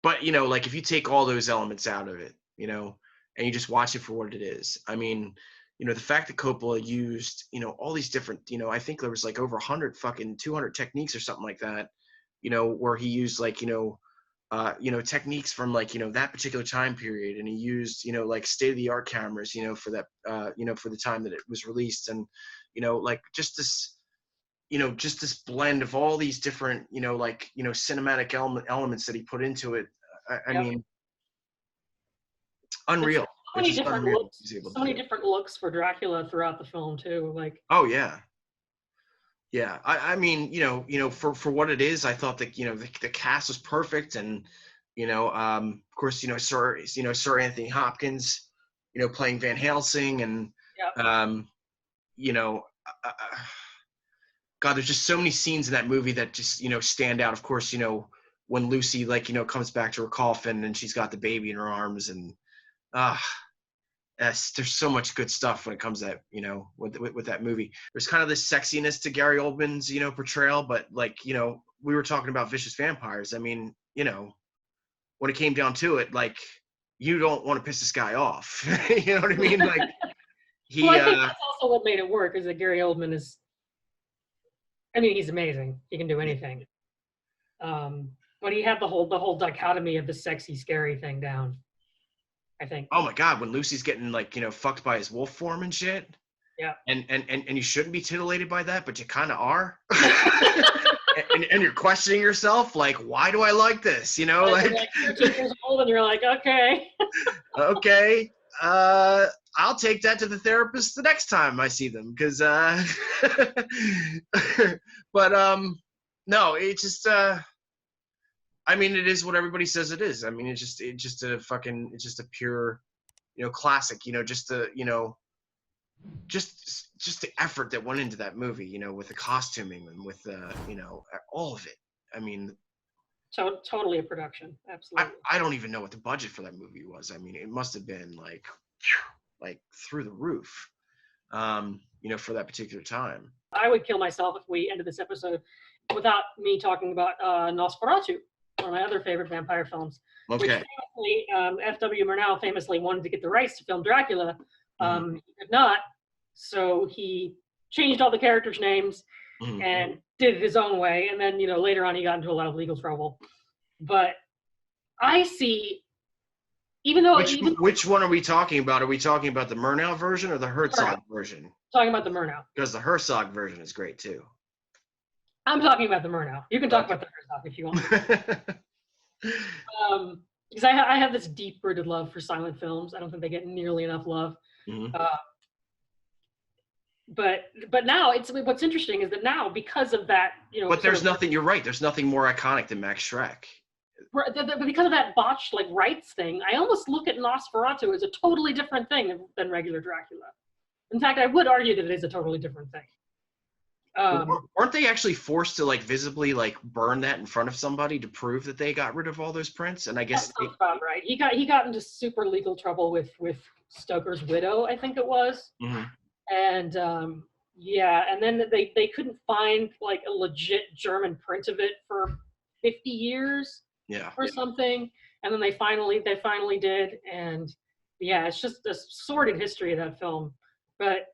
But like if you take all those elements out of it, and you just watch it for what it is. I mean, the fact that Coppola used, all these different, I think there was like over 200 techniques or something like that, where he used like, techniques from like, that particular time period. And he used, like state-of-the-art cameras, for that, for the time that it was released. And, like just this blend of all these different, cinematic elements that he put into it. I mean, unreal. So many It's just different unreal. looks. So many different looks for Dracula throughout the film too. Like. Oh yeah. Yeah. I mean, for what it is, I thought that, the cast was perfect, and, Of course, Sir Anthony Hopkins, playing Van Helsing, and Yep. you know, God, there's just so many scenes in that movie that just stand out. Of course, when Lucy comes back to her coffin and she's got the baby in her arms, and there's so much good stuff when it comes to that, with that movie. There's kind of this sexiness to Gary Oldman's portrayal, but we were talking about vicious vampires. I mean, when it came down to it, like, you don't want to piss this guy off. You know what I mean? Like, he. Well, I think that's also what made it work, is that Gary Oldman is. I mean, he's amazing. He can do anything. But he had the whole dichotomy of the sexy, scary thing down, I think. Oh my God, when Lucy's getting fucked by his wolf form and shit. Yeah. And you shouldn't be titillated by that, but you kind of are. and you're questioning yourself, like, why do I like this? Like 13 years old, and you're like, okay. Okay. I'll take that to the therapist the next time I see them, because but no, it's just I mean, it is what everybody says it is. I mean, it's just a pure classic, just the just the effort that went into that movie, with the costuming and with all of it. I mean, Totally a production. Absolutely. I don't even know what the budget for that movie was. I mean, it must have been like through the roof, for that particular time. I would kill myself if we ended this episode without me talking about Nosferatu, one of my other favorite vampire films. Okay. Which famously, F.W. Murnau famously wanted to get the rights to film Dracula. He could not, so he changed all the characters' names and did it his own way. And then, later on, he got into a lot of legal trouble. But I see, which one are we talking about? Are we talking about the Murnau version or the Herzog version? Talking about the Murnau. Because the Herzog version is great too. I'm talking about the Murnau. You can talk about the Herzog if you want. Because I have this deep-rooted love for silent films. I don't think they get nearly enough love. But now what's interesting is that now, because of that, But there's nothing. You're right. There's nothing more iconic than Max Schreck. Because of that botched rights thing, I almost look at Nosferatu as a totally different thing than regular Dracula. In fact, I would argue that it is a totally different thing. Weren't they actually forced to visibly burn that in front of somebody to prove that they got rid of all those prints? And I guess that sounds about right. He got into super legal trouble with Stoker's widow, I think it was. And and then they couldn't find a legit German print of it for 50 years. Or something, and then they finally did, and it's just a sordid history of that film, but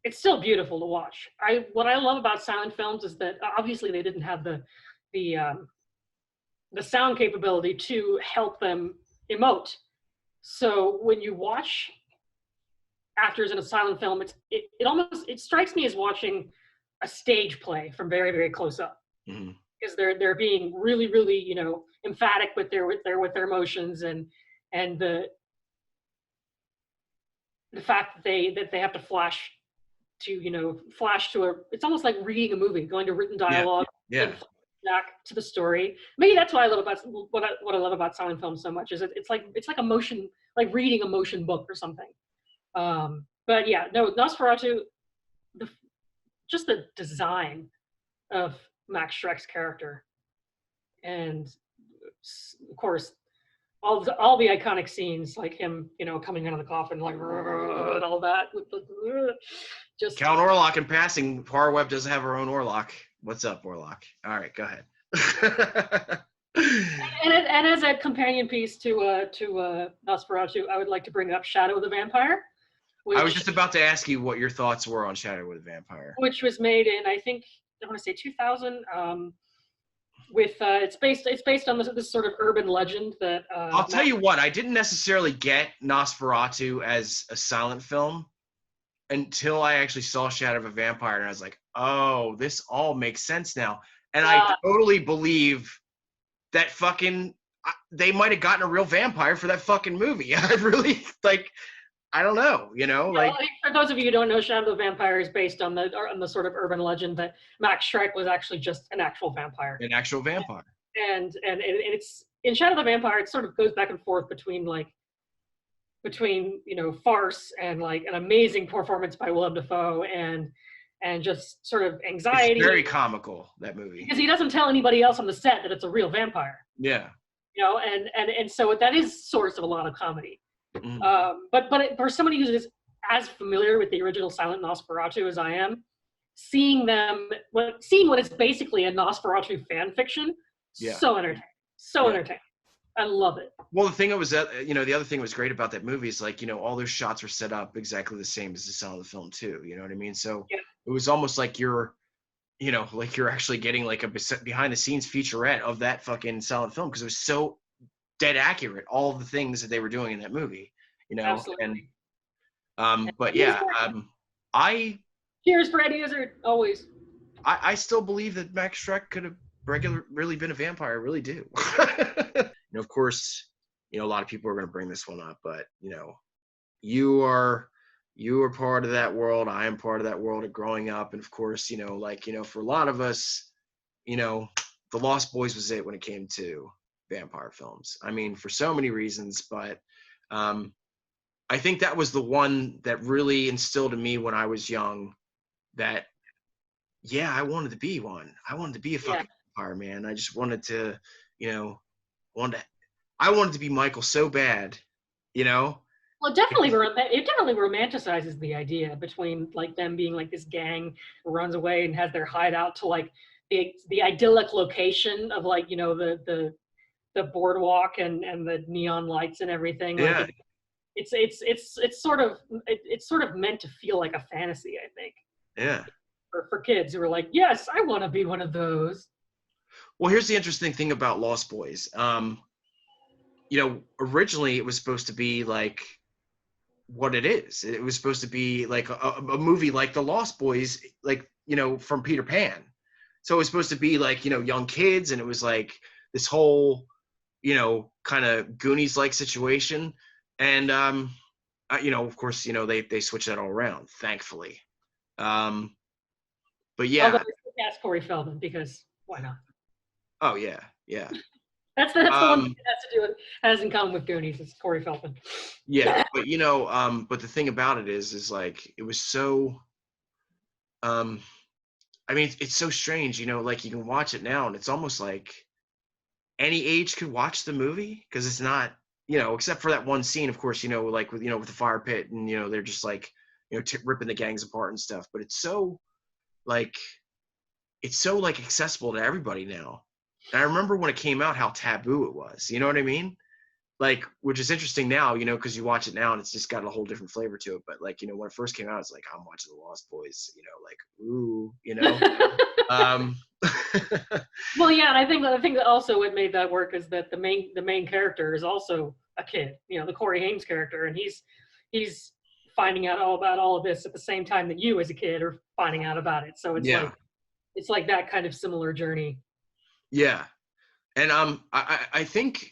it's still beautiful to watch. What I love about silent films is that obviously they didn't have the sound capability to help them emote. So when you watch actors in a silent film, it strikes me as watching a stage play from very, very close up. Because they're being really, really, emphatic with their emotions, and the fact that they have to flash to it's almost like reading a movie, going to written dialogue, back to the story. Maybe that's what I love about what I love about silent film so much, is it's like a motion, like reading a motion book or something. But yeah, no, Nosferatu, just the design of Max Schreck's character, and of course all the iconic scenes, like him coming out of the coffin, and all that with just Count Orlok in passing. Horrorweb doesn't have her own Orlok. What's up, Orlok? All right, go ahead. and as a companion piece to Nosferatu, I would like to bring up Shadow of the Vampire. I was just about to ask you what your thoughts were on Shadow of the Vampire, which was made in, I think, I want to say 2000. It's based on this sort of urban legend that. I'll tell you what, I didn't necessarily get Nosferatu as a silent film until I actually saw Shadow of a Vampire, and I was like, oh, this all makes sense now. And I totally believe that they might have gotten a real vampire for that fucking movie. I really I don't know, for those of you who don't know, Shadow of the Vampire is based on the sort of urban legend that Max Schreck was actually just an actual vampire. An actual vampire. and it's in Shadow the Vampire. It sort of goes back and forth between farce and like an amazing performance by Willem Dafoe and just sort of anxiety. It's very comical, that movie, because he doesn't tell anybody else on the set that it's a real vampire. Yeah. And so that is source of a lot of comedy. But for somebody who's just as familiar with the original silent Nosferatu as I am, seeing what is basically a Nosferatu fan fiction, so entertaining. I love it. Well, the thing was that, the other thing that was great about that movie is like, all those shots were set up exactly the same as the sound of the film too. You know what I mean? So it was almost like you're actually getting like a behind the scenes featurette of that fucking silent film, because it was so dead accurate, all of the things that they were doing in that movie, Absolutely. But yeah, cheers for Eddie Izzard, always. I still believe that Max Schreck could have really been a vampire. I really do. Of course, a lot of people are going to bring this one up, but you are part of that world. I am part of that world of growing up, and of course, for a lot of us, The Lost Boys was it when it came to vampire films. I mean, for so many reasons, but I think that was the one that really instilled in me when I was young that, I wanted to be one. I wanted to be a fucking vampire, man. I just wanted to, I wanted to be Michael so bad, Well, it definitely romanticizes the idea between like them being like this gang who runs away and has their hideout to like the idyllic location of like the boardwalk and the neon lights and everything. Like it's sort of meant to feel like a fantasy, I think. Yeah. For kids who are like, yes, I want to be one of those. Well, here's the interesting thing about Lost Boys. Originally it was supposed to be like what it is. It was supposed to be like a movie like The Lost Boys, like, from Peter Pan. So it was supposed to be like, young kids, and it was like this whole, kind of Goonies-like situation. And, of course, they switched that all around, thankfully. But yeah. Although I ask Corey Feldman, because why not? Oh yeah, yeah. That's the one thing that has in common with Goonies is Corey Feldman. Yeah, but but the thing about it is like it was so. I mean, it's so strange, like you can watch it now, and it's almost like any age could watch the movie, because it's not, except for that one scene, of course, like with with the fire pit, and they're just like ripping the gangs apart and stuff. But it's so like accessible to everybody now. And I remember when it came out how taboo it was. You know what I mean? Like, which is interesting now, because you watch it now and it's just got a whole different flavor to it. But like, when it first came out, it's like, I'm watching The Lost Boys, like, ooh, Well, yeah, and I think that also what made that work is that the main character is also a kid, the Corey Haim's character, and he's finding out all about all of this at the same time that you as a kid are finding out about it. So it's like that kind of similar journey. Yeah. And I think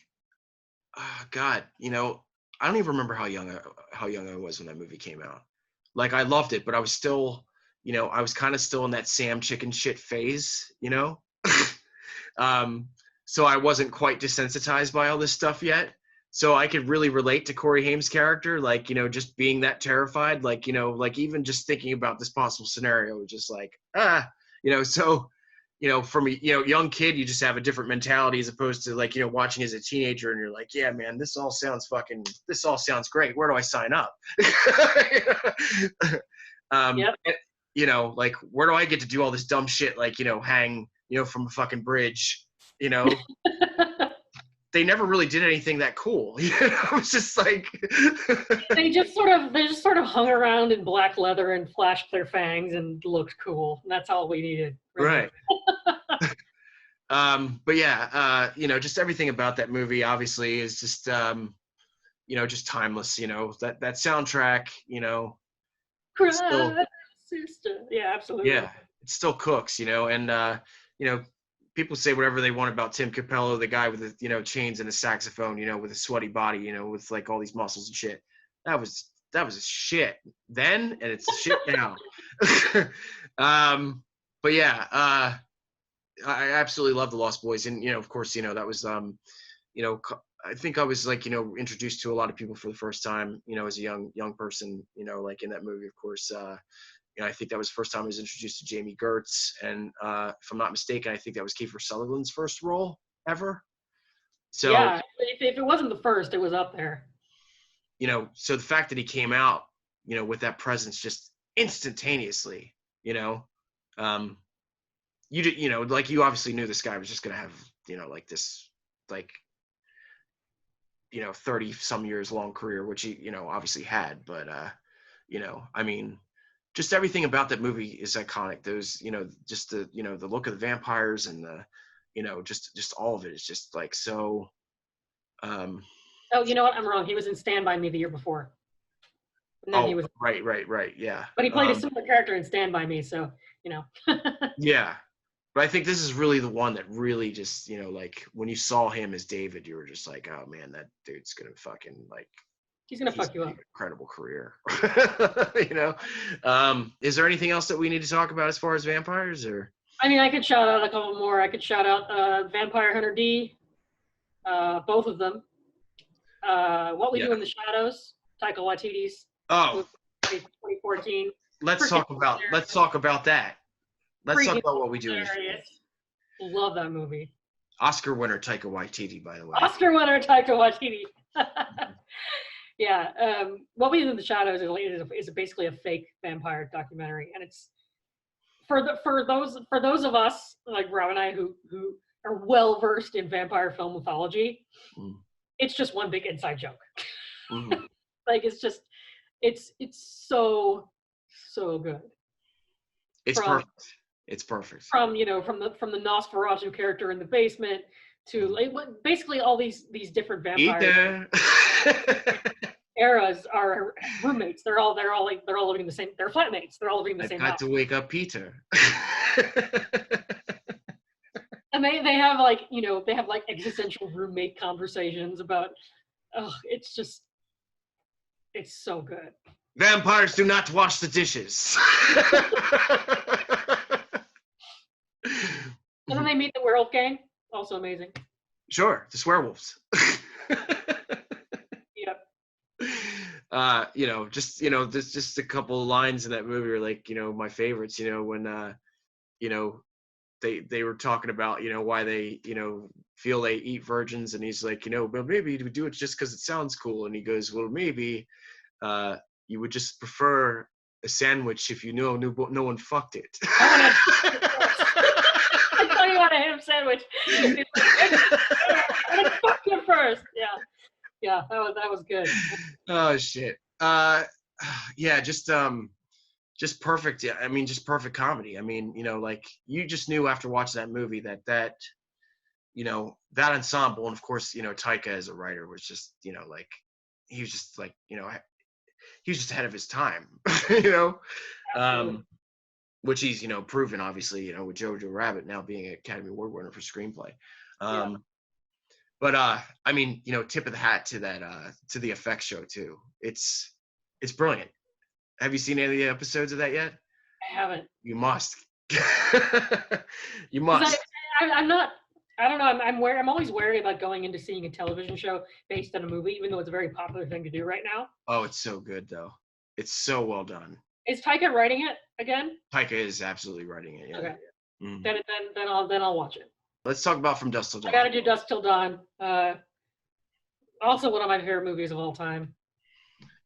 God, I don't even remember how young I was when that movie came out. Like, I loved it, but I was still, I was kind of still in that Sam chicken shit phase, so I wasn't quite desensitized by all this stuff yet. So I could really relate to Corey Haim's character, like, just being that terrified, like, like even just thinking about this possible scenario, just like, so, from a young kid, you just have a different mentality as opposed to like, watching as a teenager, and you're like, yeah, man, this all sounds great. Where do I sign up? Yep. Like, where do I get to do all this dumb shit? Like, hang, from a fucking bridge, They never really did anything that cool. It's just like they just sort of hung around in black leather and flashed their fangs and looked cool. And that's all we needed. Right. But yeah, just everything about that movie obviously is just just timeless, that soundtrack, still, sister. Yeah, absolutely. Yeah, it still cooks, and people say whatever they want about Tim Capello, the guy with the chains and a saxophone, with a sweaty body, with like all these muscles and shit. That was a shit then, and it's a shit now. But yeah, I absolutely love the Lost Boys, and of course, that was I think I was like introduced to a lot of people for the first time, as a young person, like in that movie, of course. I think that was the first time I was introduced to Jamie Gertz, and if I'm not mistaken, I think that was Kiefer Sutherland's first role ever. So yeah, if it wasn't the first, it was up there. So the fact that he came out, with that presence just instantaneously, you did, like you obviously knew this guy was just gonna have, like this, like, 30 some years long career, which he, obviously had, but I mean, just everything about that movie is iconic. Those, just the, the look of the vampires and the, just all of it is just like so. Oh, you know what? I'm wrong. He was in Stand By Me the year before. And then he was right, yeah. But he played a similar character in Stand By Me, so Yeah, but I think this is really the one that really just like when you saw him as David, you were just like, oh man, that dude's gonna fucking like. He's gonna fuck you up. Incredible career. Is there anything else that we need to talk about as far as vampires, or? I mean, I could shout out a couple more. I could shout out Vampire Hunter D, both of them. What We Do in the Shadows, Taika Waititi's. Oh, 2014. Let's talk about that. Let's talk about What We Do. Love that movie. Oscar winner Taika Waititi, by the way. Oscar winner Taika Waititi. Yeah, What We Do in the Shadows is basically a fake vampire documentary, and it's for those of us like Bram and I who are well versed in vampire film mythology. It's just one big inside joke. Mm-hmm. Like it's so good. It's perfect. It's perfect. From from the Nosferatu character in the basement to like basically all these different vampire eras are roommates. They're all living in the same. They're flatmates. They're all living in the same house. I've got to wake up Peter. And they have like existential roommate conversations about. Oh, it's so good. Vampires do not wash the dishes. And then they meet the werewolf gang. Also amazing. Sure, the werewolves. Yep. There's just a couple of lines in that movie are like, my favorites. When they were talking about, why they, feel they eat virgins, and he's like, well, maybe we do it just because it sounds cool, and he goes, well, maybe you would just prefer a sandwich if you know no one fucked it. I thought you want a ham sandwich. I'm gonna fuck you first. Yeah, that was good. Oh shit. Yeah, just perfect. Yeah, I mean, just perfect comedy. I mean, like you just knew after watching that movie that that ensemble, and of course, Taika as a writer was just, like he was just like, he was just ahead of his time, which he's, proven obviously, with Jojo Rabbit now being an Academy Award winner for screenplay. But I mean, tip of the hat to that, to the effects show too. It's brilliant. Have you seen any of the episodes of that yet? I haven't. You must. You must. I'm not. I don't know. I'm always wary about going into seeing a television show based on a movie, even though it's a very popular thing to do right now. Oh, it's so good though. It's so well done. Is Taika writing it again? Taika is absolutely writing it. Yeah. Okay. Mm-hmm. Then I'll watch it. Let's talk about From Dusk Till Dawn. I gotta do Dusk Till Dawn. Also one of my favorite movies of all time.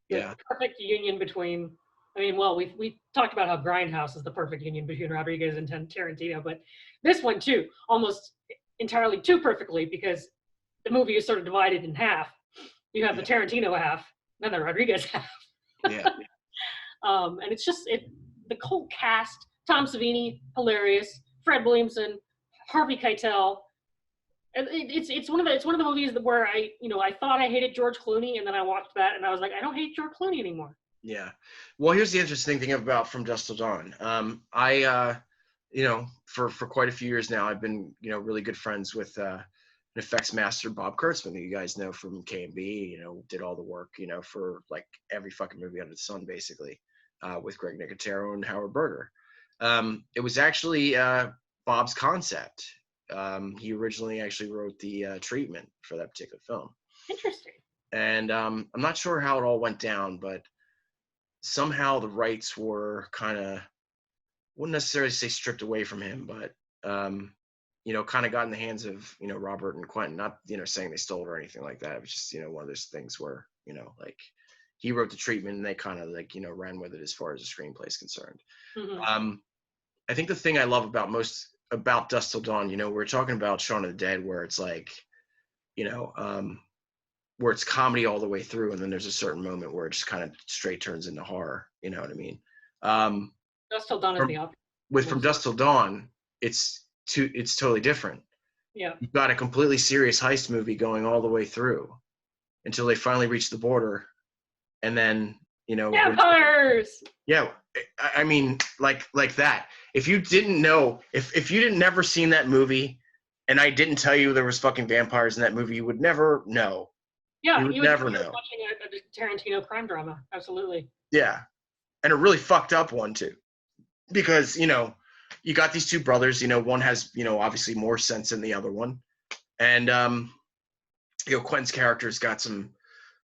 Yeah. The perfect union between. I mean, well, we talked about how Grindhouse is the perfect union between Rodriguez and Tarantino, but this one too, almost entirely too perfectly, because the movie is sort of divided in half. You have the Tarantino half, then the Rodriguez half. Yeah. And it's just the whole cast: Tom Savini, hilarious; Fred Williamson, Harvey Keitel. It's one of the movies where I thought I hated George Clooney, and then I watched that and I was like, I don't hate George Clooney anymore. Yeah. Well, here's the interesting thing about From Dusk Till Dawn. I for quite a few years now, I've been, really good friends with an effects master, Bob Kurtzman, who you guys know from K&B, did all the work, for like every fucking movie under the sun, basically, with Greg Nicotero and Howard Berger. It was actually Bob's concept. He originally actually wrote the treatment for that particular film. Interesting. And I'm not sure how it all went down, but somehow the rights were kind of, wouldn't necessarily say stripped away from him, but kind of got in the hands of Robert and Quentin. Not saying they stole it or anything like that. It was just one of those things where like he wrote the treatment and they kind of like ran with it as far as the screenplay is concerned. Mm-hmm. I think the thing I love about Dusk Till Dawn, we're talking about Shaun of the Dead, where it's like where it's comedy all the way through, and then there's a certain moment where it just kind of straight turns into horror. You know what I mean? Dusk Till Dawn is the opposite. From Dusk Till Dawn, it's totally different. Yeah. You've got a completely serious heist movie going all the way through until they finally reach the border, and then vampires. Yeah, I mean, like that. If you didn't know, if you didn't never seen that movie, and I didn't tell you there was fucking vampires in that movie, you would never know. Yeah, you would never know. Watching a Tarantino crime drama, absolutely. Yeah, and a really fucked up one too, because you got these two brothers. One has obviously more sense than the other one, and Quentin's character's got some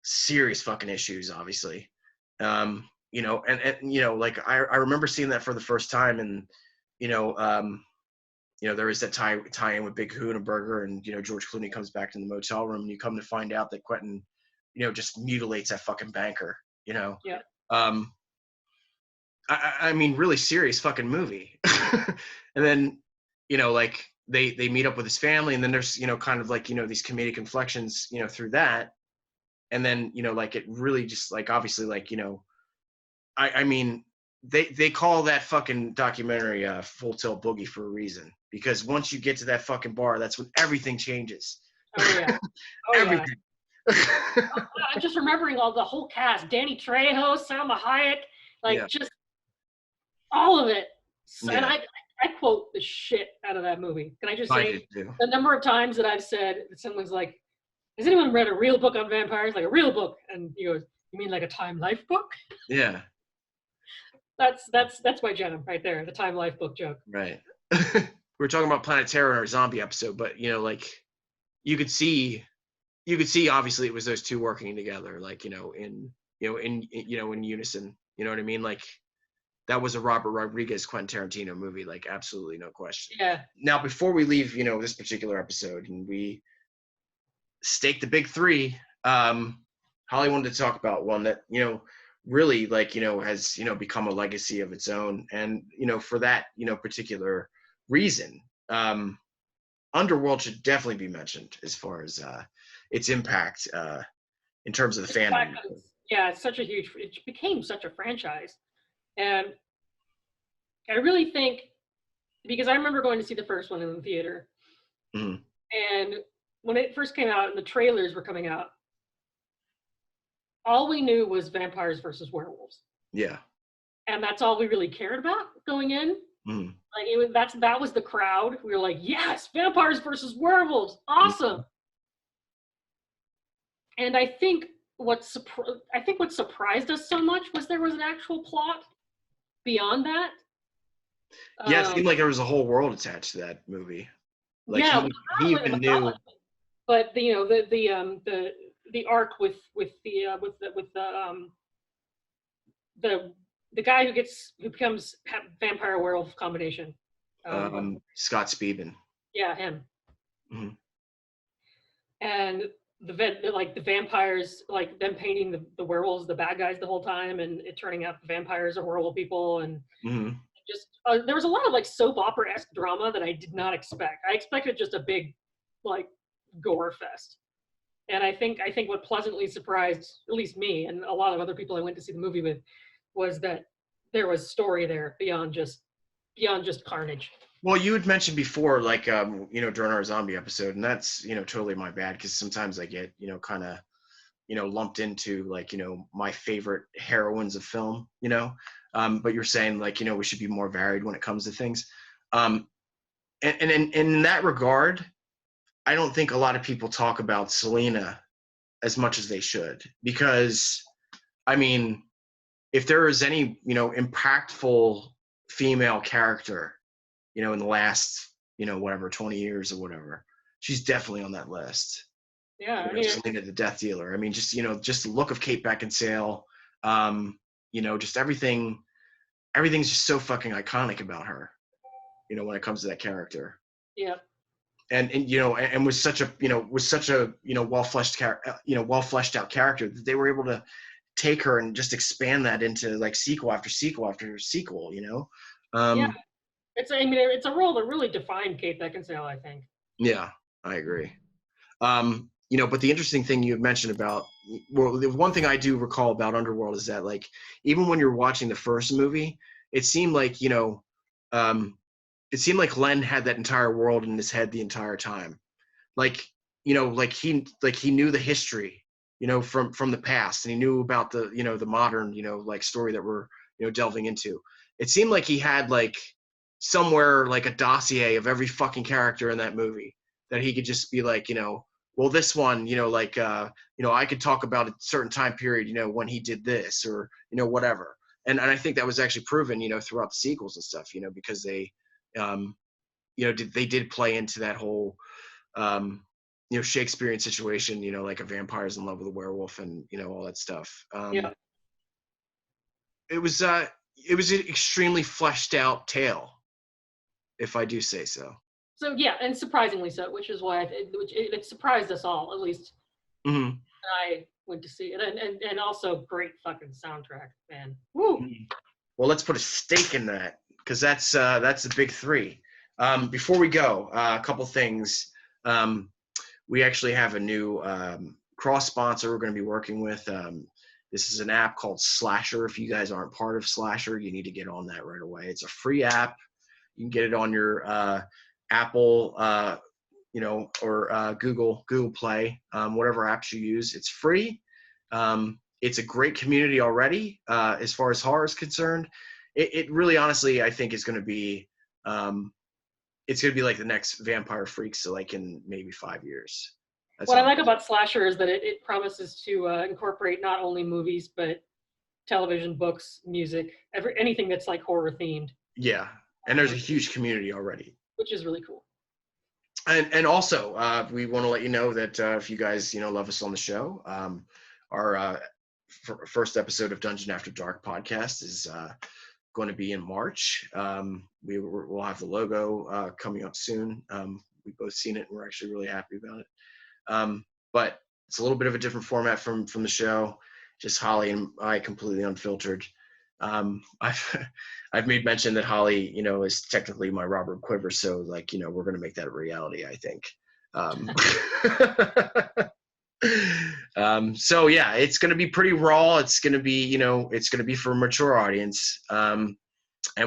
serious fucking issues, obviously. And like I remember seeing that for the first time, and there is that tie-in with Big Kahuna Burger, and George Clooney comes back to the motel room, and you come to find out that Quentin just mutilates that fucking banker. Yeah. I mean, really serious fucking movie. And then like they meet up with his family, and then there's kind of like these comedic inflections through that, and then like it really just like obviously like I mean they call that fucking documentary Full Tilt Boogie for a reason, because once you get to that fucking bar, that's when everything changes. Oh yeah. Everything. I'm just remembering the whole cast: Danny Trejo, Salma Hayek, just all of it. Yeah. And I quote the shit out of that movie. Can I just say the number of times that I've said someone's like, "Has anyone read a real book on vampires? Like a real book?" And he goes, "You mean like a Time Life book?" Yeah. That's my jam right there, the Time Life book joke. Right. We were talking about Planet Terror in our zombie episode, but like you could see obviously it was those two working together, like in unison. You know what I mean? Like that was a Robert Rodriguez, Quentin Tarantino movie, like absolutely no question. Yeah. Now before we leave, this particular episode and we stake the big three, Holly wanted to talk about one that really like has become a legacy of its own, and for that particular reason, Underworld should definitely be mentioned as far as its impact in terms of the fandom. Yeah, it became such a franchise, and I really think, because I remember going to see the first one in the theater, and when it first came out and the trailers were coming out, all we knew was vampires versus werewolves. Yeah. And that's all we really cared about going in. Like that was the crowd. We were like, yes, vampires versus werewolves, awesome. And I think what surprised us so much was there was an actual plot beyond that. Yeah, it seemed like there was a whole world attached to that movie. Like he even knew. But the arc with the guy who becomes vampire werewolf combination. Scott Speedman. Yeah, him. And the vampires, like them painting the werewolves the bad guys the whole time, and it turning out the vampires are horrible people, and just there was a lot of like soap opera-esque drama that I did not expect. I expected just a big like gore fest. And I think what pleasantly surprised at least me and a lot of other people I went to see the movie with was that there was story there beyond just carnage. Well, you had mentioned before, like during our zombie episode, and that's totally my bad, because sometimes I get kind of lumped into like my favorite heroines of film, but you're saying like we should be more varied when it comes to things, and in that regard, I don't think a lot of people talk about Selena as much as they should, because I mean, if there is any impactful female character in the last whatever, 20 years or whatever. She's definitely on that list. Yeah, I mean, Selena the Death Dealer. I mean, just just the look of Kate Beckinsale. Just everything's just so fucking iconic about her. When it comes to that character. Yeah. And was such a well fleshed out character that they were able to take her and just expand that into like sequel after sequel after sequel. Yeah. It's a role that really defined Kate Beckinsale, I think. Yeah, I agree. But the interesting thing you mentioned about, well, the one thing I do recall about Underworld is that, like, even when you're watching the first movie, it seemed like, Len had that entire world in his head the entire time. Like, like he knew the history, from the past, and he knew about the, the modern, like story that we're, delving into. It seemed like he had like somewhere like a dossier of every fucking character in that movie that he could just be like, well, this one, I could talk about a certain time period, when he did this or, whatever. And I think that was actually proven, throughout the sequels and stuff, because they, they did play into that whole, Shakespearean situation, like a vampire's in love with a werewolf and, all that stuff. Yeah. It was an extremely fleshed out tale, if I do say so. So yeah, and surprisingly so, which is why it surprised us all, at least. Mm-hmm. I went to see it, and also great fucking soundtrack, man. Woo! Well, let's put a stake in that, because that's the big three. Before we go, a couple things. We actually have a new cross sponsor we're going to be working with. This is an app called Slasher. If you guys aren't part of Slasher, you need to get on that right away. It's a free app. You can get it on your Apple, or Google Play, whatever apps you use. It's free. It's a great community already, as far as horror is concerned. It really, honestly, I think is going to be, it's going to be like the next Vampire Freaks, so like in maybe 5 years. What I like about Slasher is that it promises to incorporate not only movies, but television, books, music, anything that's like horror themed. Yeah, and there's a huge community already, which is really cool. And also, we want to let you know that if you guys love us on the show, our first episode of Dungeon After Dark podcast is going to be in March. We'll have the logo coming up soon. We've both seen it and we're actually really happy about it. But it's a little bit of a different format from the show. Just Holly and I, completely unfiltered. I've made mention that Holly, is technically my Robert Quiver, so like, we're going to make that a reality, I think. So yeah, it's going to be pretty raw. It's going to be, it's going to be for a mature audience. And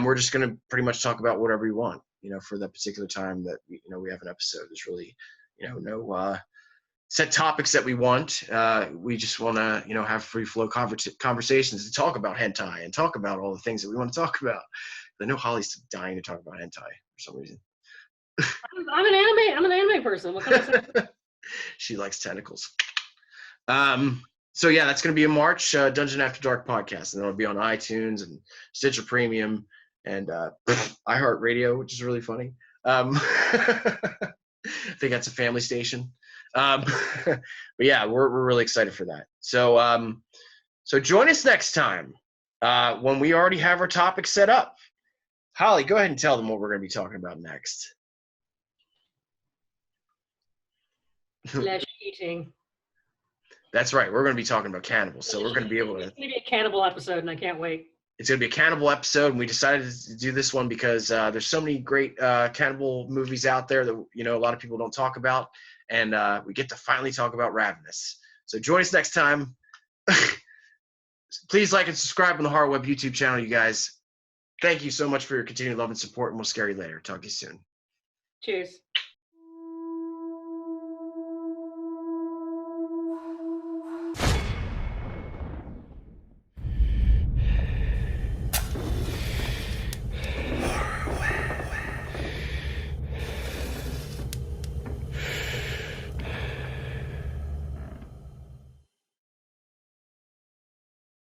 we're just going to pretty much talk about whatever you want, for that particular time that, we have an episode. There's really, no set topics that we want. We just want to, have free flow conversations to talk about hentai and talk about all the things that we want to talk about. I know Holly's dying to talk about hentai for some reason. I'm an anime person. What can I say? She likes tentacles. So yeah, that's going to be in March, Dungeon After Dark podcast, and it'll be on iTunes and Stitcher Premium and iHeartRadio, which is really funny. I think that's a family station. But yeah, we're really excited for that. So so join us next time when we already have our topic set up. Holly, go ahead and tell them what we're going to be talking about next. Flesh eating. That's right. We're going to be talking about cannibals. So we're going to be able to. It's going to be a cannibal episode, and I can't wait. It's going to be a cannibal episode, and we decided to do this one because there's so many great cannibal movies out there that a lot of people don't talk about, and we get to finally talk about Ravenous. So join us next time. Please like and subscribe on the horrorweb YouTube channel, you guys. Thank you so much for your continued love and support, and we'll scare you later. Talk to you soon. Cheers.